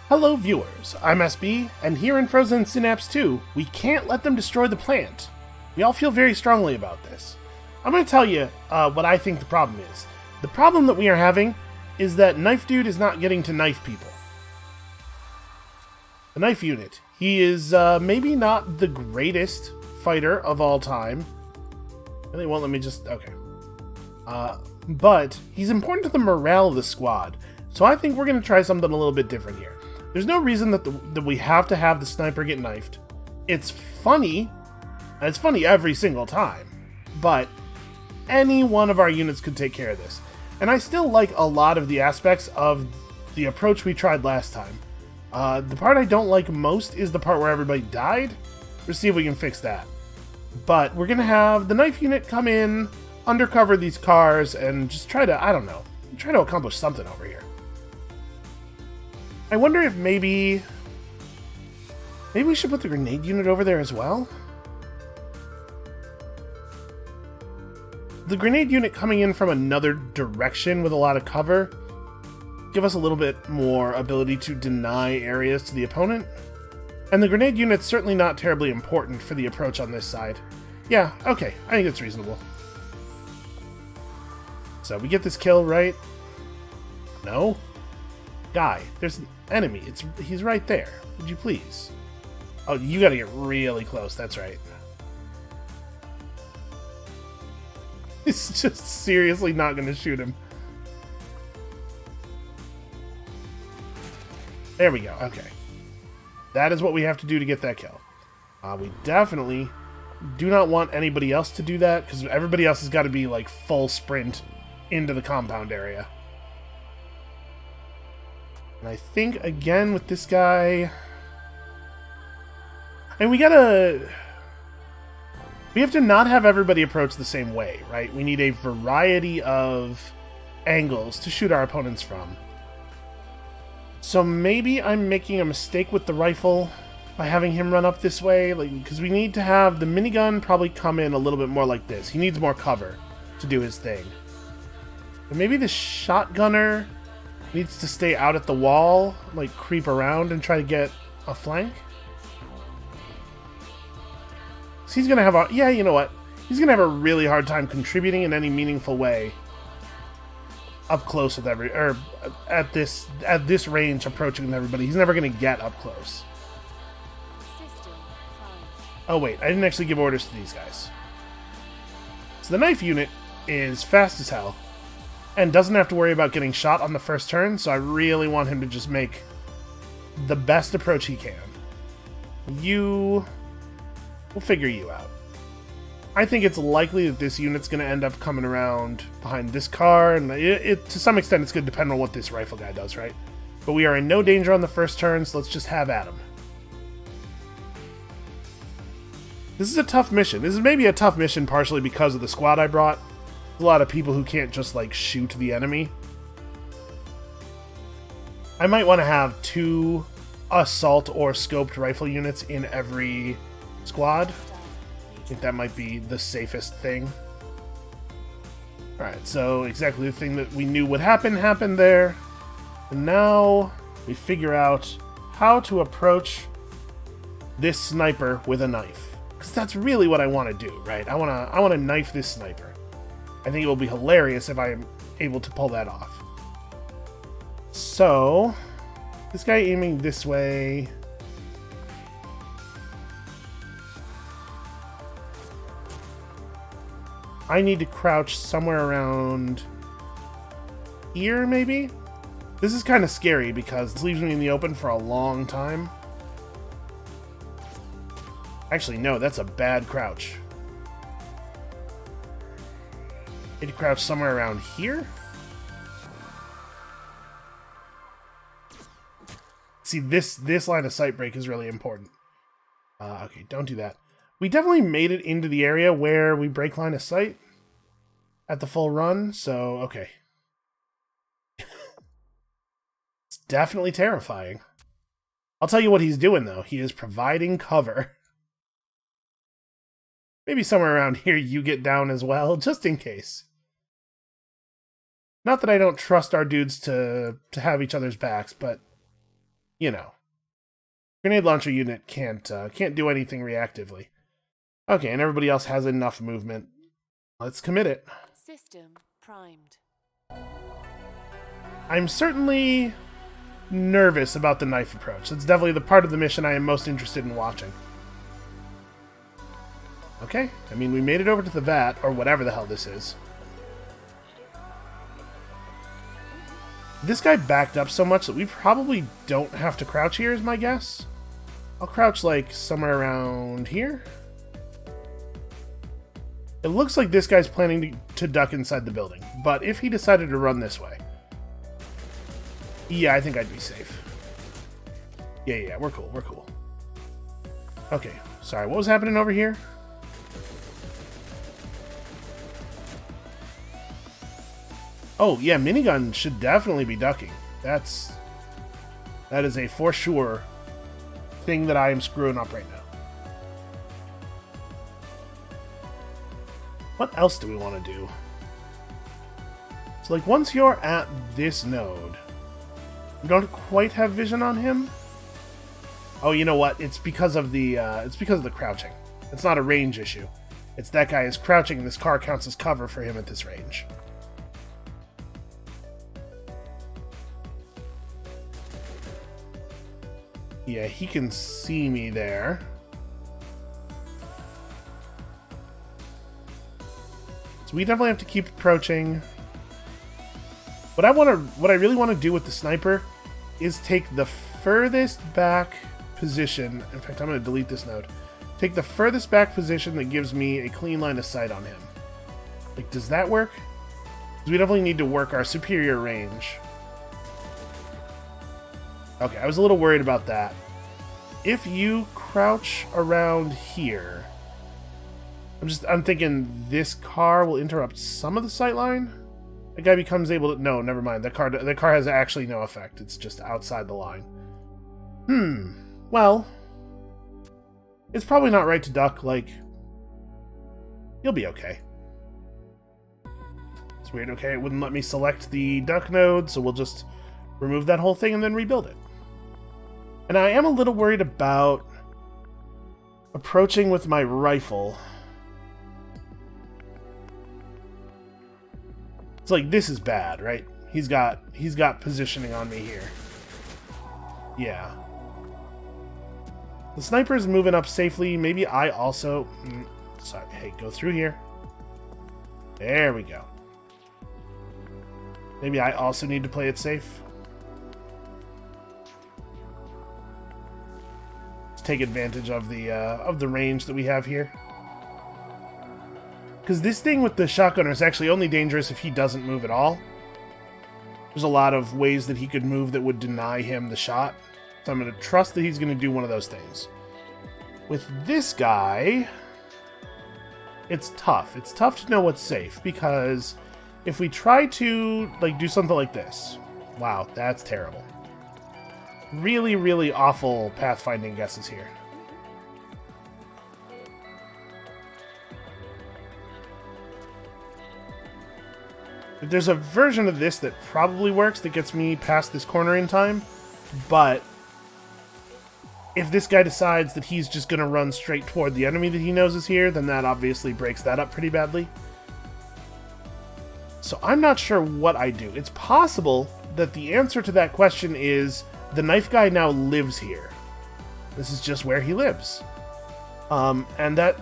Hello viewers, I'm SB, and here in Frozen Synapse 2, we can't let them destroy the plant. We all feel very strongly about this. I'm going to tell you what I think the problem is. The problem that we are having is that Knife Dude is not getting to knife people. The Knife Unit. He is maybe not the greatest fighter of all time. Really won't let me just... okay. But he's important to the morale of the squad, so I think we're going to try something a little bit different here. There's no reason that we have to have the sniper get knifed. It's funny, and it's funny every single time, but any one of our units could take care of this. And I still like a lot of the aspects of the approach we tried last time. The part I don't like most is the part where everybody died. Let's see if we can fix that. But we're going to have the knife unit come in, undercover these cars, and just try to, I don't know, try to accomplish something over here. I wonder if maybe we should put the grenade unit over there as well? The grenade unit coming in from another direction with a lot of cover give us a little bit more ability to deny areas to the opponent. And the grenade unit's certainly not terribly important for the approach on this side. Yeah, okay, I think it's reasonable. So we get this kill, right? No? Guy, there's an enemy. He's right there. Would you please? Oh, you gotta get really close, that's right. He's just seriously not gonna shoot him. There we go, okay. That is what we have to do to get that kill. We definitely do not want anybody else to do that, because everybody else has got to be like full sprint into the compound area. And I think, again, with this guy... and we have to not have everybody approach the same way, right? We need a variety of angles to shoot our opponents from. So maybe I'm making a mistake with the rifle by having him run up this way, because we need to have the minigun probably come in a little bit more like this. He needs more cover to do his thing. But maybe the shotgunner needs to stay out at the wall, like creep around and try to get a flank. So he's gonna have a... yeah, you know what? He's gonna have a really hard time contributing in any meaningful way up close with at this range approaching with everybody. He's never gonna get up close. Oh wait, I didn't actually give orders to these guys. So the knife unit is fast as hell and doesn't have to worry about getting shot on the first turn, so I really want him to just make the best approach he can. We'll figure you out. I think it's likely that this unit's going to end up coming around behind this car, and to some extent it's going to depend on what this rifle guy does, right? But we are in no danger on the first turn, so let's just have at him. This is a tough mission. This is maybe a tough mission partially because of the squad I brought. There's a lot of people who can't just, like, shoot the enemy. I might want to have 2 assault or scoped rifle units in every squad. I think that might be the safest thing. Alright, so exactly the thing that we knew would happen happened there. And now we figure out how to approach this sniper with a knife. Because that's really what I want to do, right? I want to knife this sniper. I think it will be hilarious if I am able to pull that off. So, this guy aiming this way... I need to crouch somewhere around here, maybe? This is kind of scary because this leaves me in the open for a long time. Actually, no, that's a bad crouch. I need to crouch somewhere around here? See, this line of sight break is really important. Okay, don't do that. We definitely made it into the area where we break line of sight at the full run, so okay. It's definitely terrifying. I'll tell you what he's doing, though. He is providing cover. Maybe somewhere around here you get down as well, just in case. Not that I don't trust our dudes to have each other's backs, but you know, grenade launcher unit can't do anything reactively. Okay, and everybody else has enough movement. Let's commit it. System primed. I'm certainly nervous about the knife approach. That's definitely the part of the mission I am most interested in watching. Okay, I mean, we made it over to the vat, or whatever the hell this is. This guy backed up so much that we probably don't have to crouch here, is my guess. I'll crouch, like, somewhere around here. It looks like this guy's planning to duck inside the building, but if he decided to run this way... Yeah, I think I'd be safe. Yeah, we're cool, we're cool. Okay, sorry, what was happening over here? Oh, yeah, minigun should definitely be ducking. That is a for sure thing that I am screwing up right now. What else do we want to do? So, like, once you're at this node, you don't quite have vision on him. Oh, you know what? It's because of the crouching. It's not a range issue. It's that guy is crouching, and this car counts as cover for him at this range. Yeah, he can see me there. So we definitely have to keep approaching. What I really want to do with the sniper is take the furthest back position. In fact, I'm going to delete this node. Take the furthest back position that gives me a clean line of sight on him. Like, does that work? Because we definitely need to work our superior range. Okay, I was a little worried about that. If you crouch around here, I'm thinking this car will interrupt some of the sightline. The guy becomes able to... No, never mind. The car has actually no effect. It's just outside the line. Well, it's probably not right to duck. Like, you'll be okay. It's weird. Okay, it wouldn't let me select the duck node, so we'll just remove that whole thing and then rebuild it. And I am a little worried about approaching with my rifle. It's like, this is bad, right? He's got positioning on me here. Yeah. The sniper is moving up safely. Maybe I also... sorry, hey, go through here. There we go. Maybe I also need to play it safe. Take advantage of the range that we have here. Because this thing with the shotgunner is actually only dangerous if he doesn't move at all. There's a lot of ways that he could move that would deny him the shot. So I'm going to trust that he's going to do one of those things. With this guy, it's tough. It's tough to know what's safe, because if we try to do something like this... Wow, that's terrible. Really, really awful pathfinding guesses here. There's a version of this that probably works that gets me past this corner in time, but if this guy decides that he's just going to run straight toward the enemy that he knows is here, then that obviously breaks that up pretty badly. So I'm not sure what I do. It's possible that the answer to that question is the knife guy now lives here. This is just where he lives. And that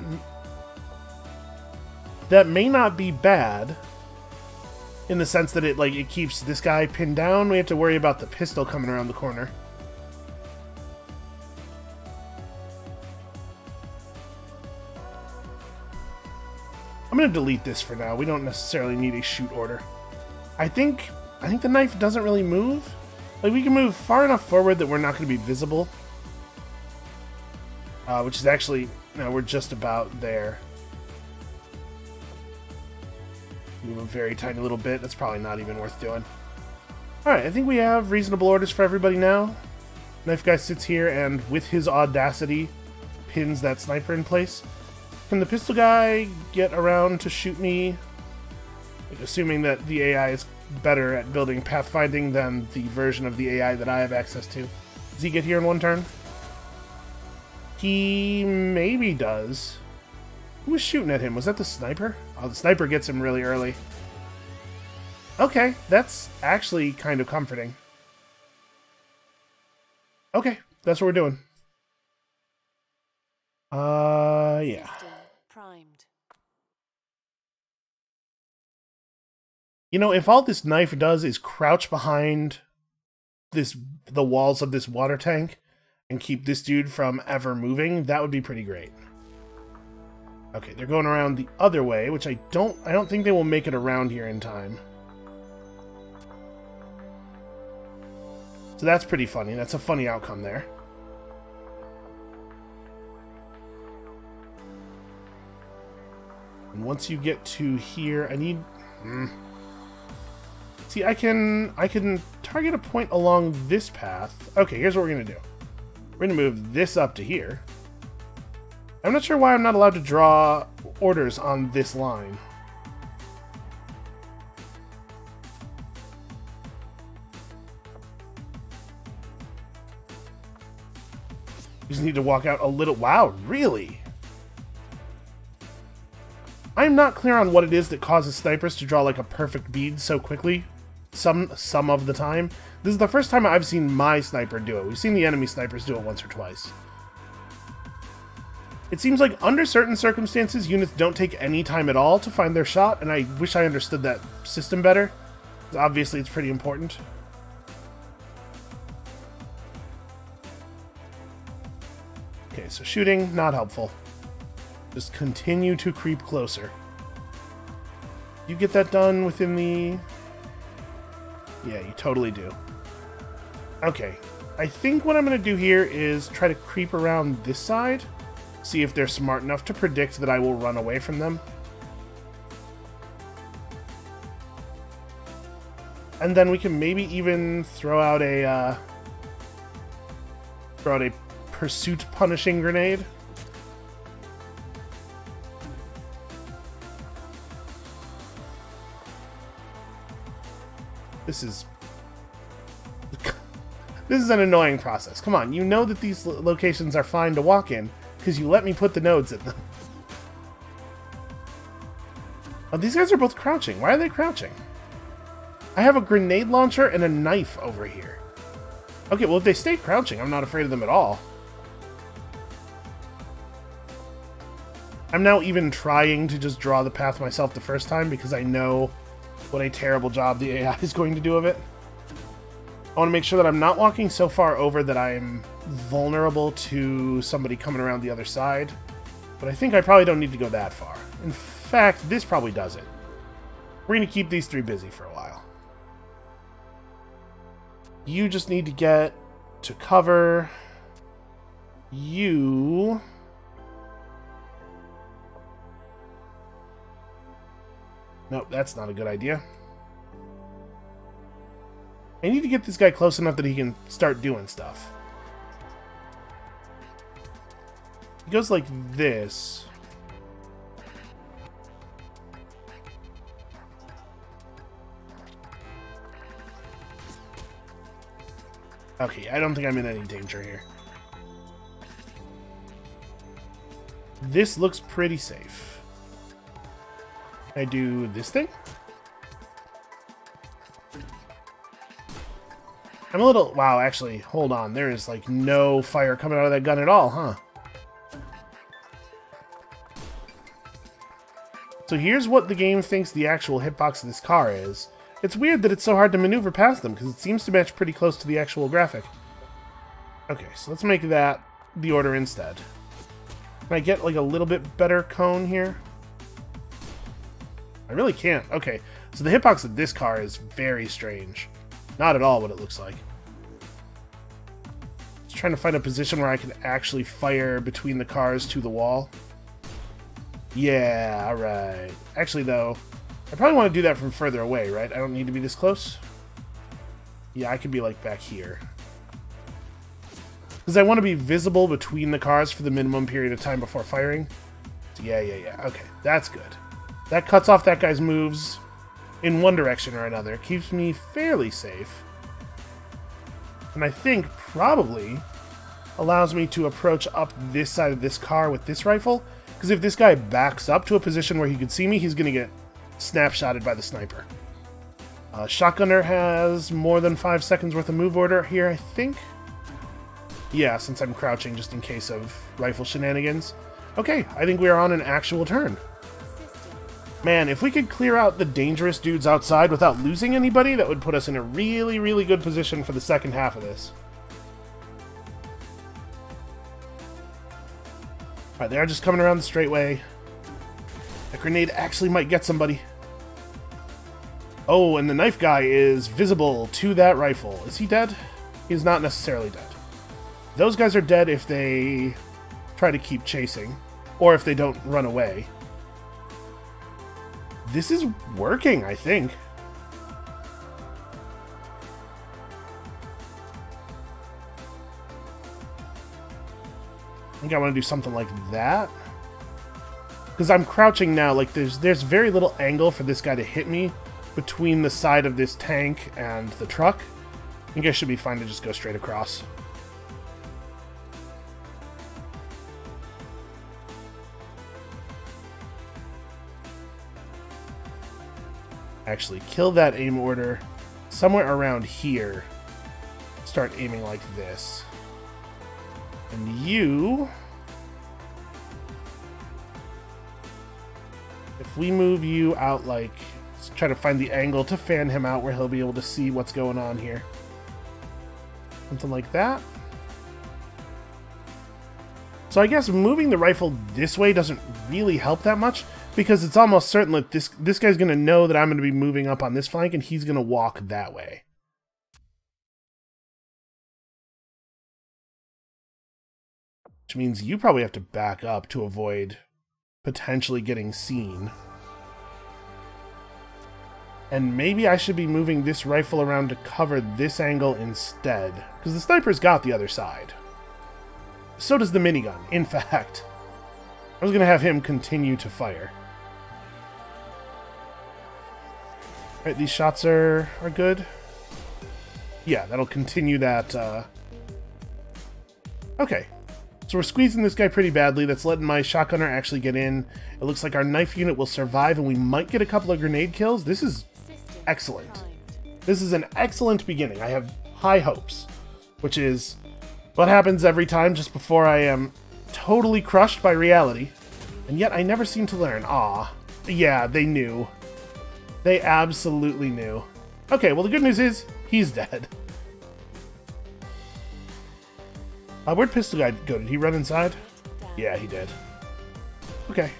may not be bad, in the sense that it keeps this guy pinned down. We have to worry about the pistol coming around the corner. I'm going to delete this for now. We don't necessarily need a shoot order. I think the knife doesn't really move. Like, we can move far enough forward that we're not going to be visible. Which is actually... No, we're just about there. Move a very tiny little bit. That's probably not even worth doing. Alright, I think we have reasonable orders for everybody now. Knife guy sits here and, with his audacity, pins that sniper in place. Can the pistol guy get around to shoot me? Like, assuming that the AI is better at building pathfinding than the version of the AI that I have access to. Does he get here in one turn? He maybe does. Who was shooting at him? Was that the sniper? Oh, the sniper gets him really early. Okay, that's actually kind of comforting. Okay, that's what we're doing. Yeah. System primed. You know, if all this knife does is crouch behind the walls of this water tank and keep this dude from ever moving, that would be pretty great. Okay, they're going around the other way, which I don't think they will make it around here in time. So that's pretty funny. That's a funny outcome there. And once you get to here, I need... See, I can target a point along this path. Okay, here's what we're going to do. We're going to move this up to here. I'm not sure why I'm not allowed to draw orders on this line. You just need to walk out a little... Wow, really? I'm not clear on what it is that causes snipers to draw like a perfect bead so quickly. Some of the time. This is the first time I've seen my sniper do it. We've seen the enemy snipers do it once or twice. It seems like under certain circumstances, units don't take any time at all to find their shot, and I wish I understood that system better. Obviously, it's pretty important. Okay, so shooting, not helpful. Just continue to creep closer. You get that done within the... Yeah, you totally do. Okay, I think what I'm going to do here is try to creep around this side, see if they're smart enough to predict that I will run away from them. And then we can maybe even throw out a pursuit punishing grenade. This is an annoying process. Come on, you know that these locations are fine to walk in because you let me put the nodes in them. Oh, these guys are both crouching. Why are they crouching? I have a grenade launcher and a knife over here. Okay, well, if they stay crouching, I'm not afraid of them at all. I'm now even trying to just draw the path myself the first time because I know what a terrible job the AI is going to do of it. I want to make sure that I'm not walking so far over that I'm vulnerable to somebody coming around the other side. But I think I probably don't need to go that far. In fact, this probably does it. We're going to keep these three busy for a while. You just need to get to cover. You... Nope, that's not a good idea. I need to get this guy close enough that he can start doing stuff. He goes like this. Okay, I don't think I'm in any danger here. This looks pretty safe. I do this thing? I'm a little... Wow, actually, hold on. There is, like, no fire coming out of that gun at all, huh? So here's what the game thinks the actual hitbox of this car is. It's weird that it's so hard to maneuver past them, because it seems to match pretty close to the actual graphic. Okay, so let's make that the order instead. Can I get, like, a little bit better cone here? I really can't. Okay, so the hitbox of this car is very strange. Not at all what it looks like. Just trying to find a position where I can actually fire between the cars to the wall. Yeah, alright. Actually, though, I probably want to do that from further away, right? I don't need to be this close. Yeah, I could be, like, back here. Because I want to be visible between the cars for the minimum period of time before firing. So yeah. Okay, that's good. That cuts off that guy's moves in one direction or another. Keeps me fairly safe. And I think probably allows me to approach up this side of this car with this rifle. Because if this guy backs up to a position where he could see me, he's going to get snapshotted by the sniper. Shotgunner has more than 5 seconds worth of move order here, I think. Yeah, since I'm crouching just in case of rifle shenanigans. Okay, I think we are on an actual turn. Man, if we could clear out the dangerous dudes outside without losing anybody, that would put us in a really, really good position for the second half of this. Alright, they are just coming around the straightway. That grenade actually might get somebody. Oh, and the knife guy is visible to that rifle. Is he dead? He's not necessarily dead. Those guys are dead if they try to keep chasing, or if they don't run away. This is working, I think. I think I want to do something like that. Because I'm crouching now, like there's very little angle for this guy to hit me between the side of this tank and the truck. I think I should be fine to just go straight across. Actually, kill that aim order somewhere around here. Start aiming like this. And you... if we move you out, like... let's try to find the angle to fan him out where he'll be able to see what's going on here. Something like that. So I guess moving the rifle this way doesn't really help that much, because it's almost certain that this guy's going to know that I'm going to be moving up on this flank, and he's going to walk that way. Which means you probably have to back up to avoid potentially getting seen. And maybe I should be moving this rifle around to cover this angle instead, because the sniper's got the other side. So does the minigun, in fact. I was going to have him continue to fire. Alright, these shots are good. Yeah, that'll continue that. Okay. So we're squeezing this guy pretty badly. That's letting my shotgunner actually get in. It looks like our knife unit will survive, and we might get a couple of grenade kills. This is excellent. This is an excellent beginning. I have high hopes, which is what happens every time just before I am totally crushed by reality. And yet I never seem to learn. Aw. Yeah, they knew. They absolutely knew. Okay, well the good news is, he's dead. Where'd Pistol Guy go? Did he run inside? Yeah, he did. Okay.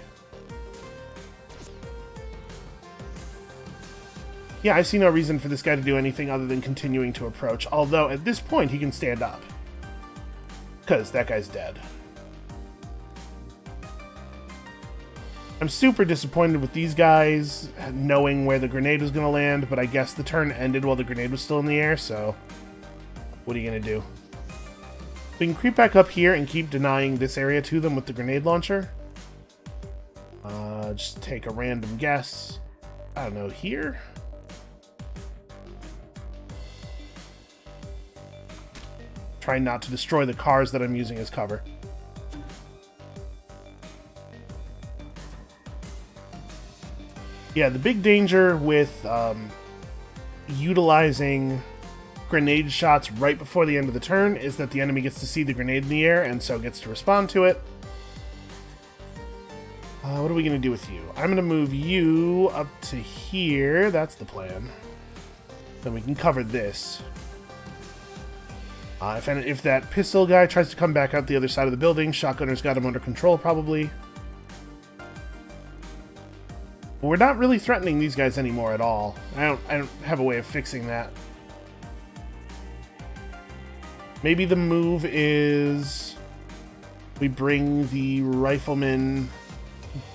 Yeah, I see no reason for this guy to do anything other than continuing to approach, although at this point he can stand up. Because that guy's dead. I'm super disappointed with these guys knowing where the grenade was going to land, but I guess the turn ended while the grenade was still in the air, so what are you going to do? We can creep back up here and keep denying this area to them with the grenade launcher. Just take a random guess. I don't know, here? Try not to destroy the cars that I'm using as cover. Yeah, the big danger with utilizing grenade shots right before the end of the turn is that the enemy gets to see the grenade in the air and so gets to respond to it. What are we going to do with you? I'm going to move you up to here. That's the plan. Then we can cover this. If that pistol guy tries to come back out the other side of the building, shotgunner's got him under control probably. But we're not really threatening these guys anymore at all. I don't have a way of fixing that. Maybe the move is we bring the rifleman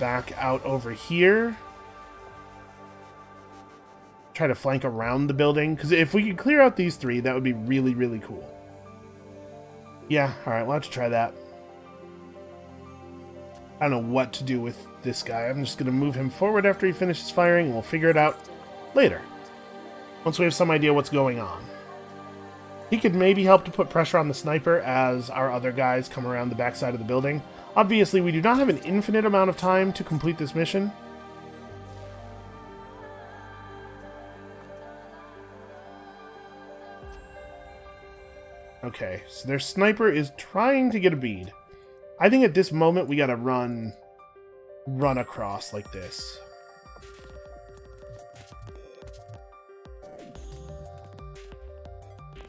back out over here. Try to flank around the building, because if we could clear out these three, that would be really, really cool. Yeah, alright, we'll have to try that. I don't know what to do with this guy. I'm just going to move him forward after he finishes firing, and we'll figure it out later, once we have some idea what's going on. He could maybe help to put pressure on the sniper as our other guys come around the backside of the building. Obviously, we do not have an infinite amount of time to complete this mission. Okay, so their sniper is trying to get a bead. I think at this moment we gotta run across like this.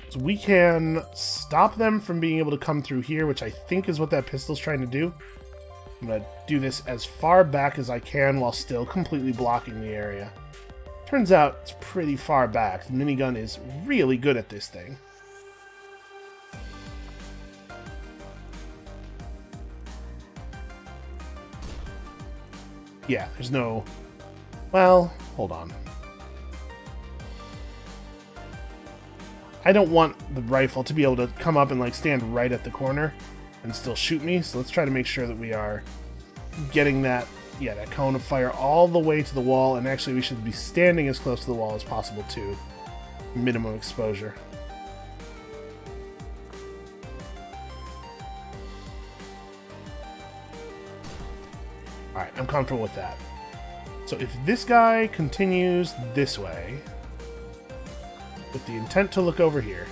So we can stop them from being able to come through here, which I think is what that pistol's trying to do. I'm going to do this as far back as I can while still completely blocking the area. Turns out it's pretty far back. The minigun is really good at this thing. Yeah, there's no... Well, hold on. I don't want the rifle to be able to come up and like stand right at the corner and still shoot me, so let's try to make sure that we are getting that, yeah, that cone of fire all the way to the wall, and actually we should be standing as close to the wall as possible too. Minimum exposure. Alright, I'm comfortable with that. So if this guy continues this way, with the intent to look over here.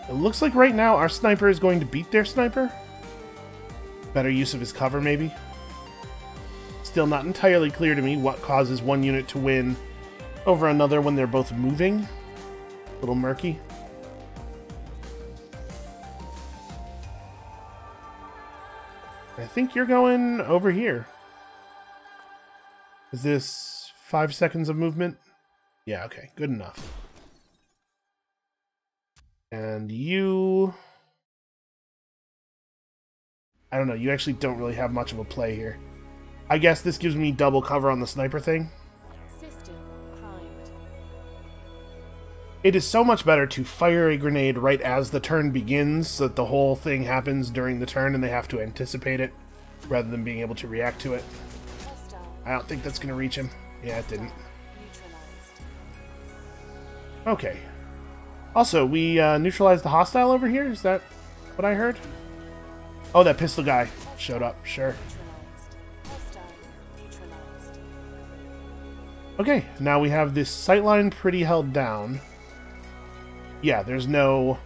It looks like right now our sniper is going to beat their sniper. Better use of his cover, maybe. Still not entirely clear to me what causes one unit to win over another when they're both moving. A little murky. I think you're going over here. Is this 5 seconds of movement? Yeah, okay, good enough. And you... I don't know, you actually don't really have much of a play here. I guess this gives me double cover on the sniper thing. System primed. It is so much better to fire a grenade right as the turn begins, so that the whole thing happens during the turn and they have to anticipate it, rather than being able to react to it. Hostile. I don't think that's going to reach him. Yeah, it didn't. Neutralized. Okay. Also, we neutralized the hostile over here? Is that what I heard? Oh, that pistol guy showed up. Sure. Neutralized. Hostile. Neutralized. Okay, now we have this sightline pretty held down. Yeah, there's no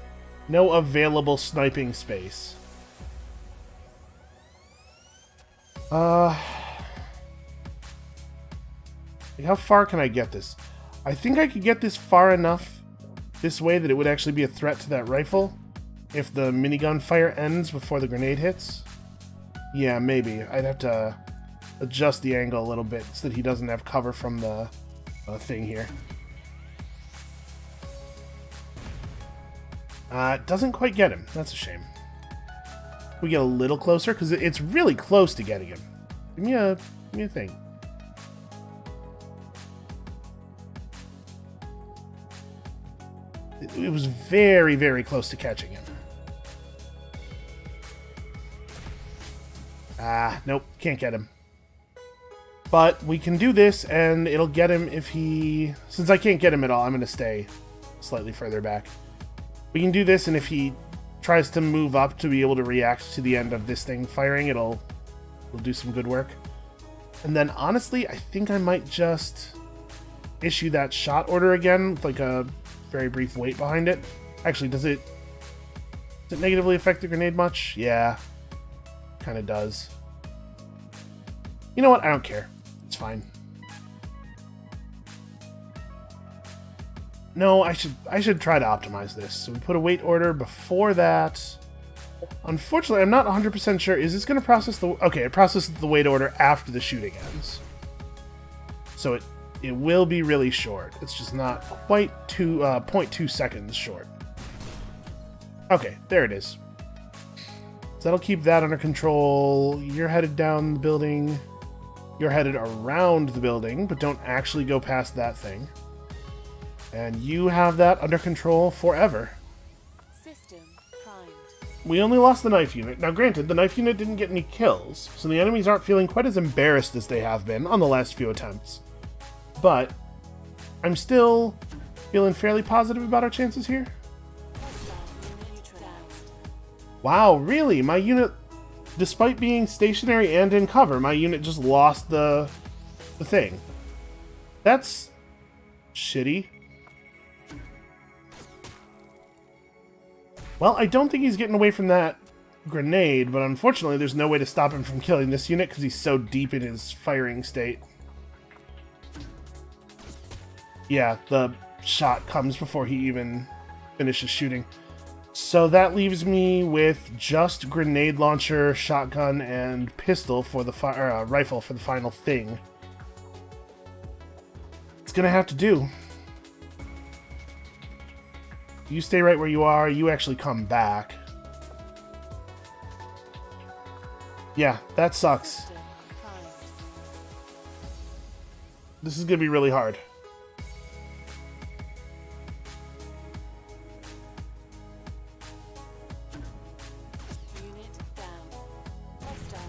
available sniping space. Like, how far can I get this? I think I could get this far enough this way that it would actually be a threat to that rifle if the minigun fire ends before the grenade hits. Yeah, maybe. I'd have to adjust the angle a little bit so that he doesn't have cover from the thing here. It doesn't quite get him. That's a shame. We get a little closer because it's really close to getting him. Give me a thing. It was very, very close to catching him. Nope, can't get him. But we can do this, and it'll get him if he... Since I can't get him at all, I'm going to stay slightly further back. We can do this, and if he tries to move up to be able to react to the end of this thing firing, it'll do some good work. And then, honestly, I think I might just issue that shot order again with, like, a very brief wait behind it. Actually, does it negatively affect the grenade much? Yeah, kind of does. You know what? I don't care. It's fine. No, I should try to optimize this. So we put a wait order before that. Unfortunately, I'm not 100% sure. Is this going to process the... Okay, it processes the wait order after the shooting ends. So it will be really short. It's just not quite 0.2 seconds short. Okay, there it is. So that'll keep that under control. You're headed down the building. You're headed around the building, but don't actually go past that thing. And you have that under control forever. System primed. We only lost the knife unit. Now granted, the knife unit didn't get any kills, so the enemies aren't feeling quite as embarrassed as they have been on the last few attempts. But I'm still Feeling fairly positive about our chances here? Hostile unit neutralized. Wow, really? My unit, despite being stationary and in cover, my unit just lost the thing. That's shitty. Well, I don't think he's getting away from that grenade, but unfortunately there's no way to stop him from killing this unit because he's so deep in his firing state. Yeah, the shot comes before he even finishes shooting. So that leaves me with just grenade launcher, shotgun, and pistol for the rifle for the final thing. It's gonna have to do. You stay right where you are. You actually come back. Yeah, that sucks. System primed. This is gonna be really hard. Unit down. Hostile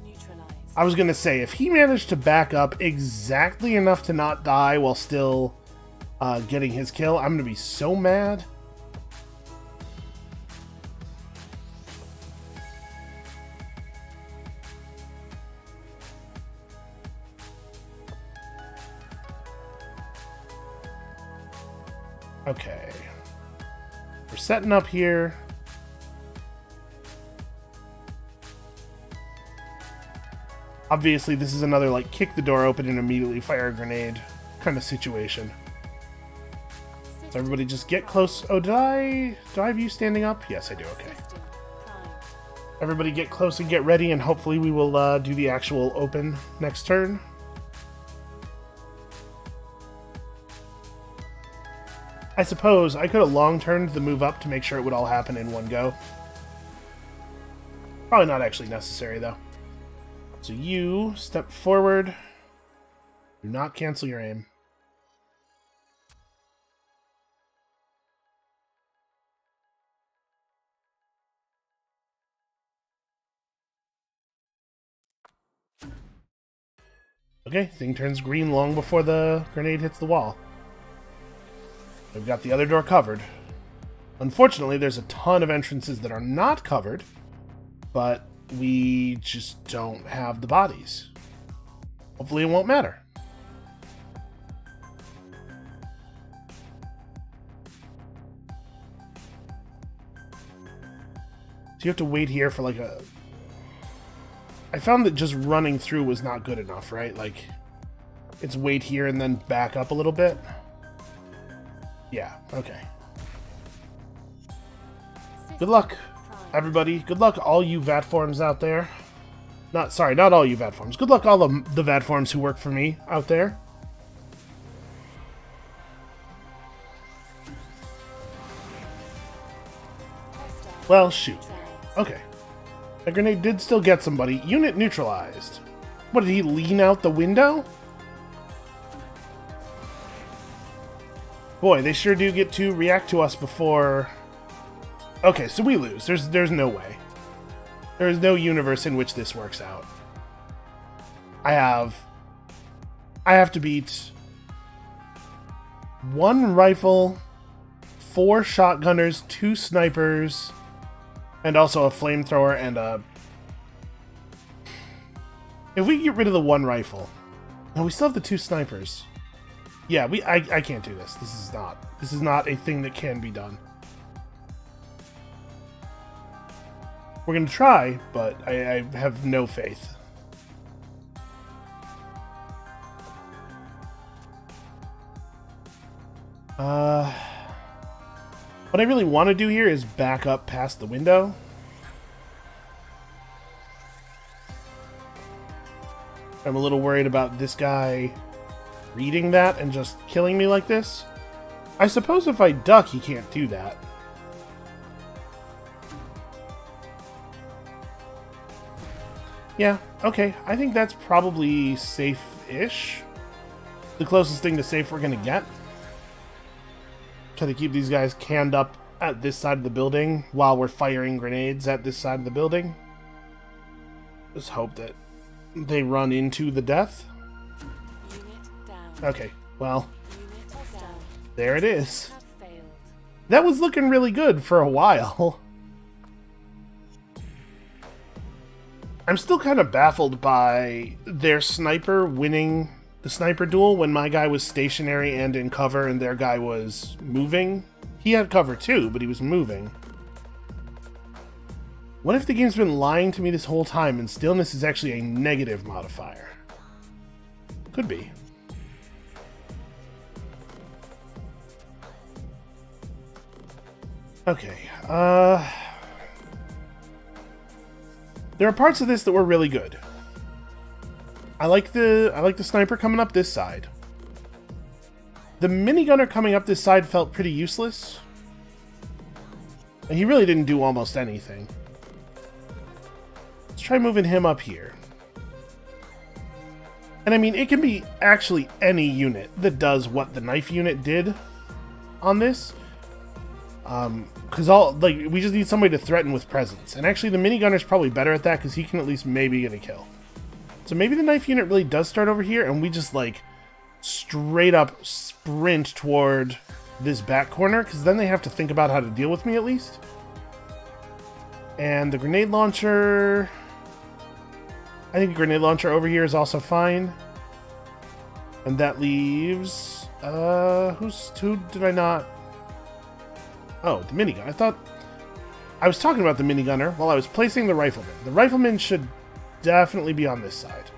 neutralized. I was gonna say, if he managed to back up exactly enough to not die while still getting his kill, I'm gonna be so mad. Okay. We're setting up here. Obviously, this is another, like, kick the door open and immediately fire a grenade kind of situation. So everybody just get close. Oh, do I have you standing up? Yes, I do. Okay. System primed. Everybody get close and get ready, and hopefully we will do the actual open next turn. I suppose I could have long-turned the move up to make sure it would all happen in one go. Probably not actually necessary, though. So you step forward. Do not cancel your aim. Okay, thing turns green long before the grenade hits the wall. We've got the other door covered. Unfortunately, there's a ton of entrances that are not covered, but we just don't have the bodies. Hopefully it won't matter. So you have to wait here for like a... I found that just running through was not good enough, right? Like, it's wait here and then back up a little bit. Yeah, okay. Good luck, everybody. Good luck, all you VAT forms out there. Not all you VAT forms. Good luck, all the VAT forms who work for me out there. Hostile Well, shoot. neutralized. Okay. That grenade did still get somebody. Unit neutralized. What, did he lean out the window? Boy, they sure do get to react to us before... Okay, so we lose. There's no way. There is no universe in which this works out. I have to beat 1 rifle, 4 shotgunners, 2 snipers, and also a flamethrower and a... If we get rid of the 1 rifle... No, we still have the 2 snipers. Yeah, I can't do this. This is not a thing that can be done. We're gonna try, but I have no faith. What I really want to do here is back up past the window. I'm a little worried about this guy reading that and just killing me like this. I suppose if I duck, he can't do that. Yeah, okay. I think that's probably safe-ish. The closest thing to safe we're gonna get. Try to keep these guys canned up at this side of the building while we're firing grenades at this side of the building. Just hope that they run into the death. Unit down. Okay, well, Unit hostile. There it is. Have failed. That was looking really good for a while. I'm still kind of baffled by their sniper winning the sniper duel when my guy was stationary and in cover and their guy was moving. He had cover too, but he was moving. What if the game's been lying to me this whole time and stillness is actually a negative modifier? Could be. Okay, there are parts of this that were really good. I like the sniper coming up this side. The minigunner coming up this side felt pretty useless. And he really didn't do almost anything. Let's try moving him up here. And I mean, it can be actually any unit that does what the knife unit did on this. Because we just need somebody to threaten with presence. And actually the minigunner's probably better at that because he can at least maybe get a kill. So maybe the knife unit really does start over here and we just like straight up sprint toward this back corner because then they have to think about how to deal with me at least. And the grenade launcher... I think the grenade launcher over here is also fine. And that leaves... who did I not... Oh, the minigun. I thought... I was talking about the minigunner while I was placing the rifleman. The rifleman should definitely be on this side.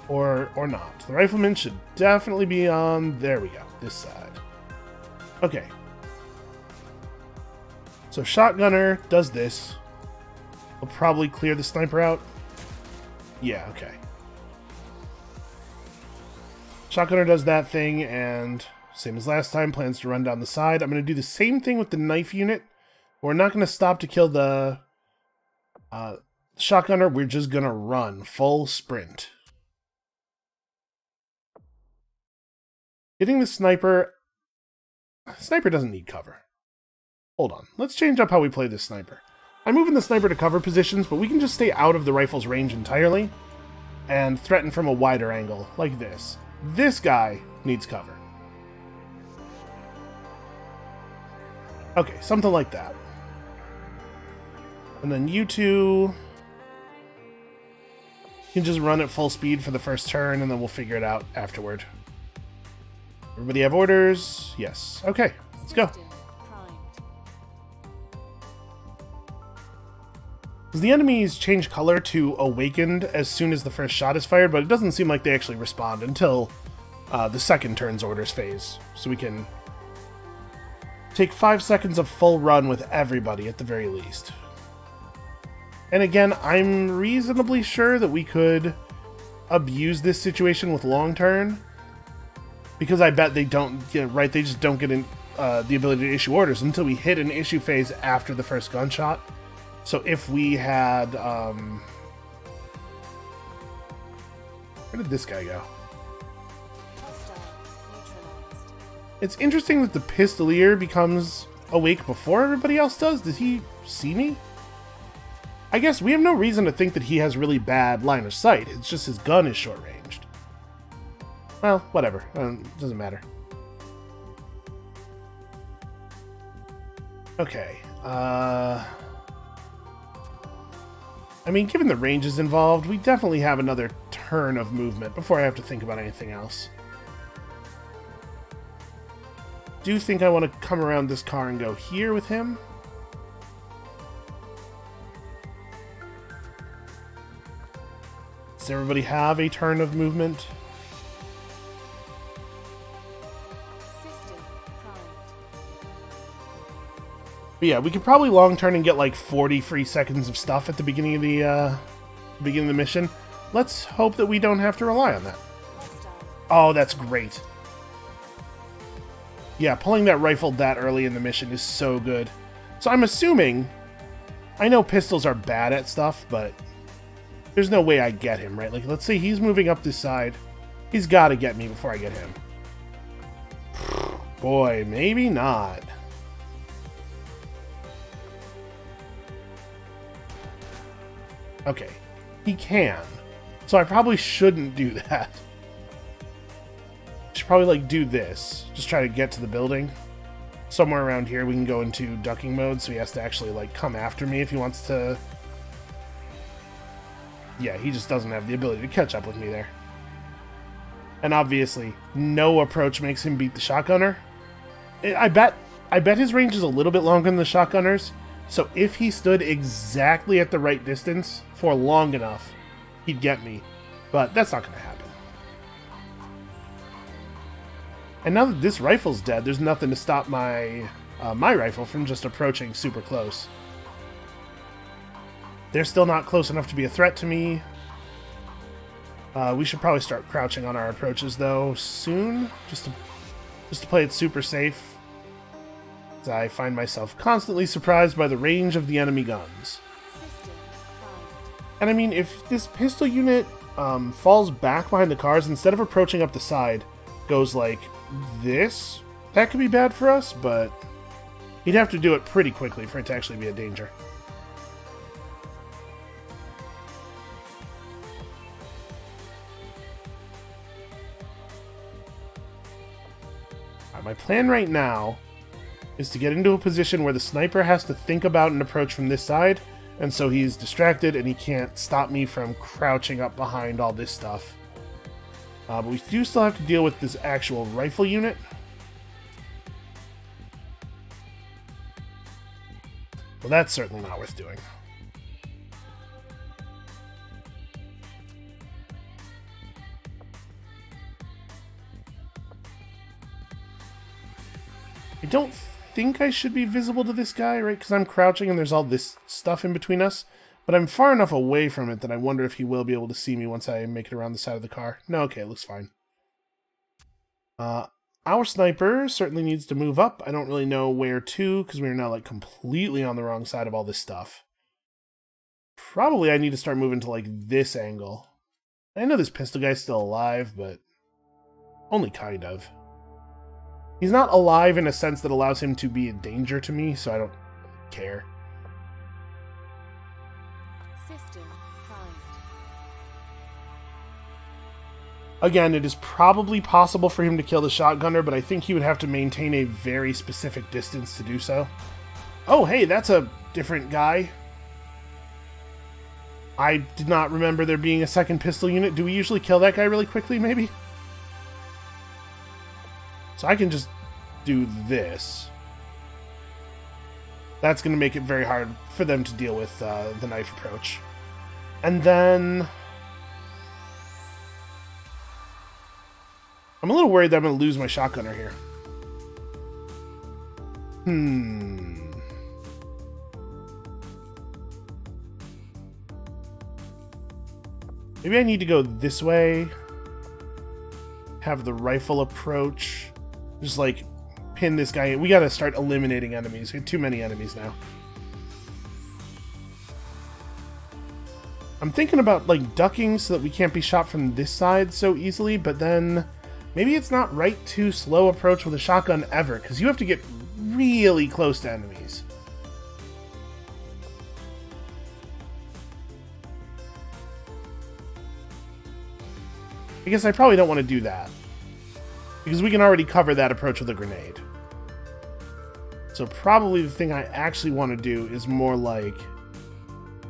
Or not. The rifleman should definitely be on... There we go. This side. Okay. So shotgunner does this. We'll probably clear the sniper out. Yeah, okay. Shotgunner does that thing, and same as last time, plans to run down the side. I'm going to do the same thing with the knife unit. We're not going to stop to kill the shotgunner. We're just going to run full sprint. Getting the sniper... Sniper doesn't need cover. Hold on. Let's change up how we play this sniper. I'm moving the sniper to cover positions, but we can just stay out of the rifle's range entirely and threaten from a wider angle, like this. This guy needs cover. Okay, something like that. And then you two can just run at full speed for the first turn, and then we'll figure it out afterward. Everybody have orders? Yes. Okay, let's go. System primed. The enemies change color to awakened as soon as the first shot is fired, but it doesn't seem like they actually respond until the second turn's orders phase. So we can take 5 seconds of full run with everybody at the very least. And again, I'm reasonably sure that we could abuse this situation with long turn, because I bet they don't get right. They just don't get in, the ability to issue orders until we hit an issue phase after the first gunshot. So if we had, where did this guy go? Hostile neutralized. It's interesting that the pistolier becomes awake before everybody else does. Does he see me? I guess we have no reason to think that he has really bad line of sight. It's just his gun is short-ranged. Well, whatever. Doesn't matter. Okay. I mean, given the ranges involved, we definitely have another turn of movement before I have to think about anything else. Do think I want to come around this car and go here with him. Does everybody have a turn of movement? System primed. But yeah, we could probably long turn and get like 40 free seconds of stuff at the beginning of the mission. Let's hope that we don't have to rely on that. Hostile. Oh, that's great. Yeah, pulling that rifle that early in the mission is so good. So I'm assuming... I know pistols are bad at stuff, but... there's no way I get him, right? Like, let's say he's moving up this side. He's got to get me before I get him. Boy, maybe not. Okay. He can. So I probably shouldn't do that. Should probably like do this. Just try to get to the building. Somewhere around here we can go into ducking mode, so he has to actually like come after me if he wants to. Yeah, he just doesn't have the ability to catch up with me there. And obviously, no approach makes him beat the shotgunner. I bet his range is a little bit longer than the shotgunner's, so if he stood exactly at the right distance for long enough, he'd get me. But that's not going to happen. And now that this rifle's dead, there's nothing to stop my rifle from just approaching super close. They're still not close enough to be a threat to me. We should probably start crouching on our approaches, though, soon, just to play it super safe. As I find myself constantly surprised by the range of the enemy guns. System primed. And I mean, if this pistol unit falls back behind the cars, instead of approaching up the side, goes like this, that could be bad for us, but he'd have to do it pretty quickly for it to actually be a danger. My plan right now is to get into a position where the sniper has to think about an approach from this side, and so he's distracted and he can't stop me from crouching up behind all this stuff. But we do still have to deal with this actual rifle unit. Well, that's certainly not worth doing. I don't think I should be visible to this guy, right? Because I'm crouching and there's all this stuff in between us. But I'm far enough away from it that I wonder if he will be able to see me once I make it around the side of the car. No, okay, it looks fine. Our sniper certainly needs to move up. I don't really know where to, because we're now like completely on the wrong side of all this stuff. Probably I need to start moving to like this angle. I know this pistol guy's still alive, but only kind of. He's not alive in a sense that allows him to be a danger to me, so I don't care. System primed. Again, it is probably possible for him to kill the shotgunner, but I think he would have to maintain a very specific distance to do so. Oh, hey, that's a different guy. I did not remember there being a second pistol unit. Do we usually kill that guy really quickly, maybe? So I can just do this. That's going to make it very hard for them to deal with the knife approach. And then I'm a little worried that I'm going to lose my shotgunner here. Maybe I need to go this way. Have the rifle approach. Just like pin this guy in. We gotta start eliminating enemies. We have too many enemies now. I'm thinking about like ducking so that we can't be shot from this side so easily, but then maybe it's not right to slow approach with a shotgun ever, because you have to get really close to enemies. I guess I probably don't want to do that, because we can already cover that approach with a grenade. So probably the thing I actually want to do is more like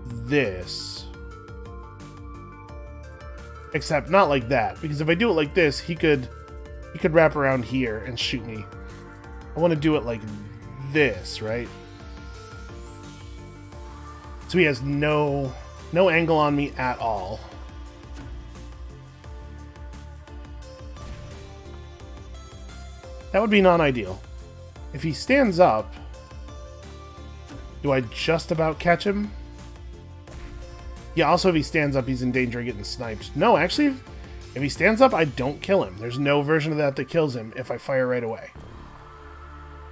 this. Except not like that, because if I do it like this, he could wrap around here and shoot me. I want to do it like this, right? So he has no angle on me at all. That would be non-ideal. If he stands up, do I just about catch him? Yeah, also if he stands up, he's in danger of getting sniped. No, actually, if he stands up, I don't kill him. There's no version of that that kills him if I fire right away.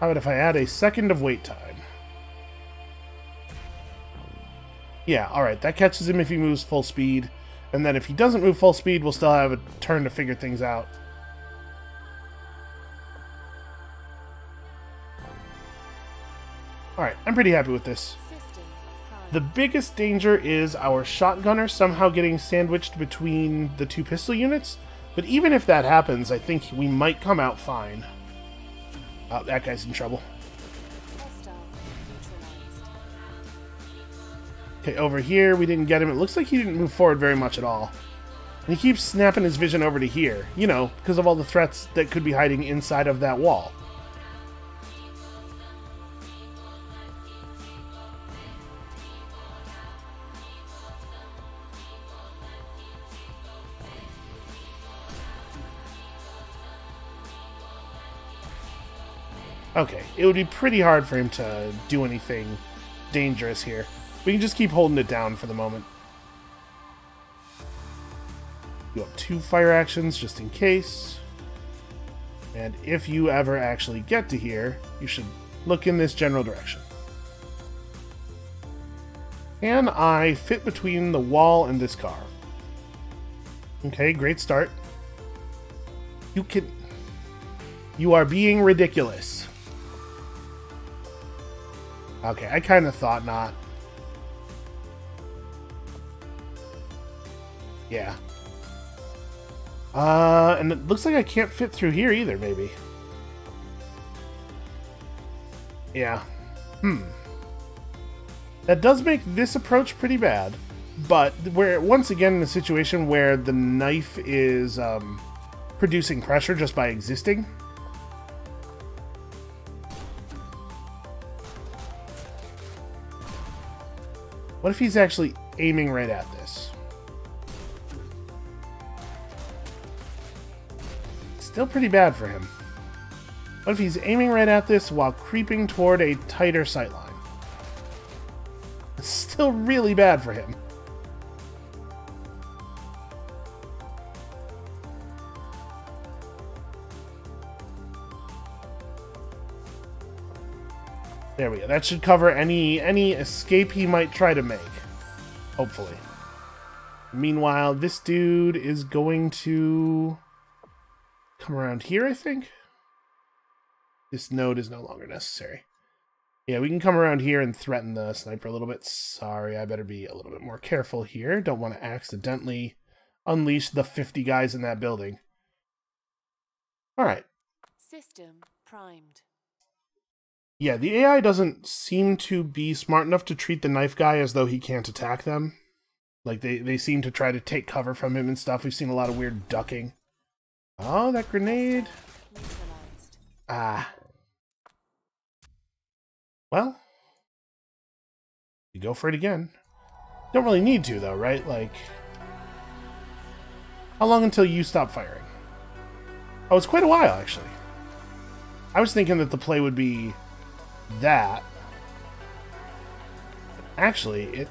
How about if I add a second of wait time? Yeah, alright, that catches him if he moves full speed. And then if he doesn't move full speed, we'll still have a turn to figure things out. Alright, I'm pretty happy with this. The biggest danger is our shotgunner somehow getting sandwiched between the two pistol units. But even if that happens, I think we might come out fine. Oh, that guy's in trouble. Hostile neutralized. Okay, over here, we didn't get him. It looks like he didn't move forward very much at all. And he keeps snapping his vision over to here. You know, because of all the threats that could be hiding inside of that wall. Okay, it would be pretty hard for him to do anything dangerous here. We can just keep holding it down for the moment. You have 2 fire actions just in case. And if you ever actually get to here, you should look in this general direction. Can I fit between the wall and this car? Okay, great start. You are being ridiculous. Okay, I kind of thought not. Yeah. And it looks like I can't fit through here either, maybe. Yeah. That does make this approach pretty bad, but we're once again in a situation where the knife is producing pressure just by existing. What if he's actually aiming right at this? Still pretty bad for him. What if he's aiming right at this while creeping toward a tighter sightline? It's still really bad for him. There we go. That should cover any escape he might try to make. Hopefully. Meanwhile, this dude is going to come around here, I think. This node is no longer necessary. Yeah, we can come around here and threaten the sniper a little bit. Sorry, I better be a little bit more careful here. Don't want to accidentally unleash the 50 guys in that building. Alright. System primed. Yeah, the AI doesn't seem to be smart enough to treat the knife guy as though he can't attack them. Like, they seem to try to take cover from him and stuff. We've seen a lot of weird ducking. Oh, that grenade. Neutralized. Ah. Well. You go for it again. Don't really need to, though, right? Like, how long until you stop firing? Oh, it's quite a while, actually. I was thinking that the play would be that. Actually, it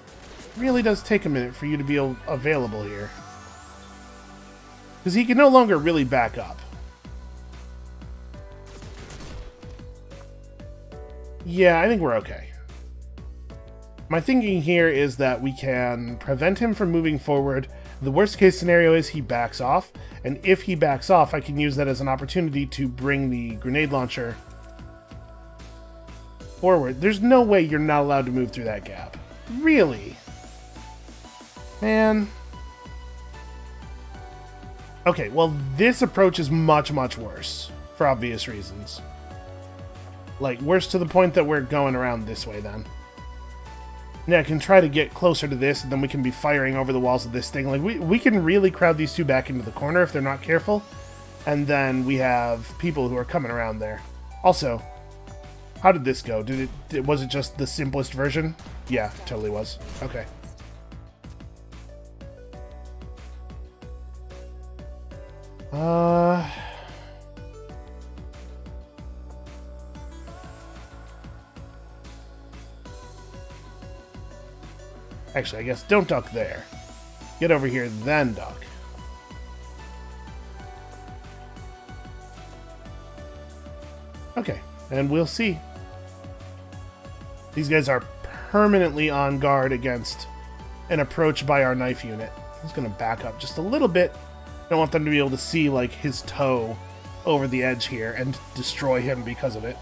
really does take a minute for you to be available here. Because he can no longer really back up. Yeah, I think we're okay. My thinking here is that we can prevent him from moving forward. The worst case scenario is he backs off, and if he backs off, I can use that as an opportunity to bring the grenade launcher forward. There's no way you're not allowed to move through that gap. Really? Man. Okay, well, this approach is much, much worse, for obvious reasons. Like, worse to the point that we're going around this way, then. Now, I can try to get closer to this, and then we can be firing over the walls of this thing. Like, we can really crowd these two back into the corner if they're not careful. And then we have people who are coming around there. Also, how did this go? Was it just the simplest version? Yeah, totally was. Okay. Actually, I guess don't duck there. Get over here, then duck. Okay, and we'll see. These guys are permanently on guard against an approach by our knife unit. I'm just going to back up just a little bit. I don't want them to be able to see, like, his toe over the edge here and destroy him because of it.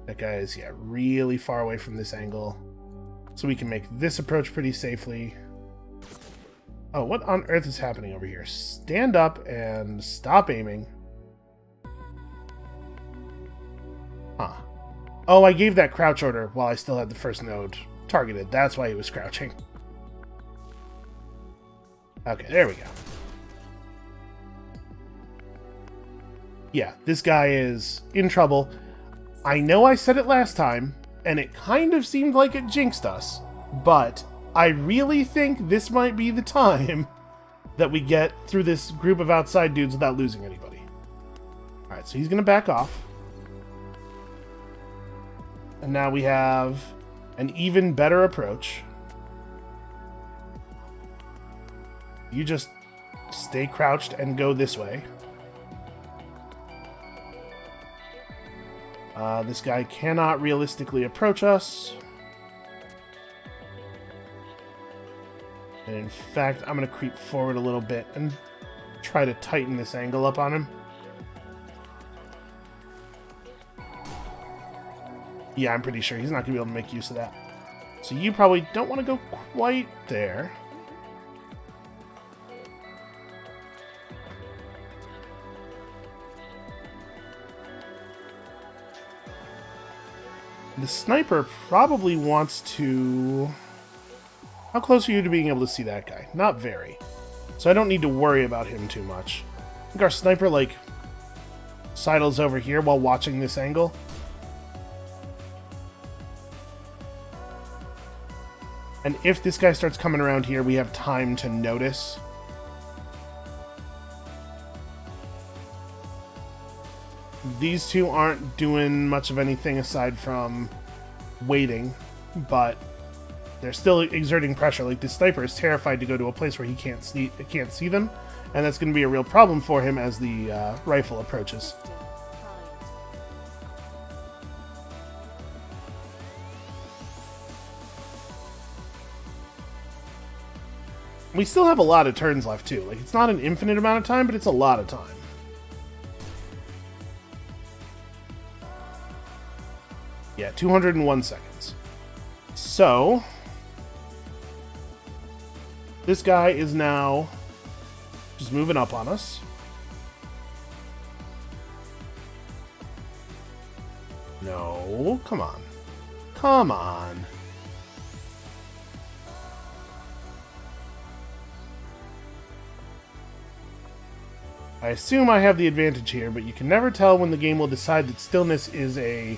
That guy is, yeah, really far away from this angle. so we can make this approach pretty safely. Oh, what on earth is happening over here? Stand up and stop aiming. Huh. Oh, I gave that crouch order while I still had the first node targeted. That's why he was crouching. Okay, there we go. Yeah, this guy is in trouble. I know I said it last time, and it kind of seemed like it jinxed us, but I really think this might be the time that we get through this group of outside dudes without losing anybody. Alright, so he's going to back off. And now we have an even better approach. You just stay crouched and go this way. This guy cannot realistically approach us. And in fact, I'm going to creep forward a little bit and try to tighten this angle up on him. Yeah, I'm pretty sure he's not going to be able to make use of that. So you probably don't want to go quite there. The sniper probably wants to... How close are you to being able to see that guy? Not very. So I don't need to worry about him too much. I think our sniper, like, sidles over here while watching this angle. And if this guy starts coming around here, we have time to notice. These two aren't doing much of anything aside from waiting, but they're still exerting pressure. Like, the sniper is terrified to go to a place where he can't see them, and that's going to be a real problem for him as the rifle approaches. We still have a lot of turns left, too. Like, it's not an infinite amount of time, but it's a lot of time. Yeah, 201 seconds. So, this guy is now just moving up on us. No, come on. Come on. I assume I have the advantage here, but you can never tell when the game will decide that stillness is a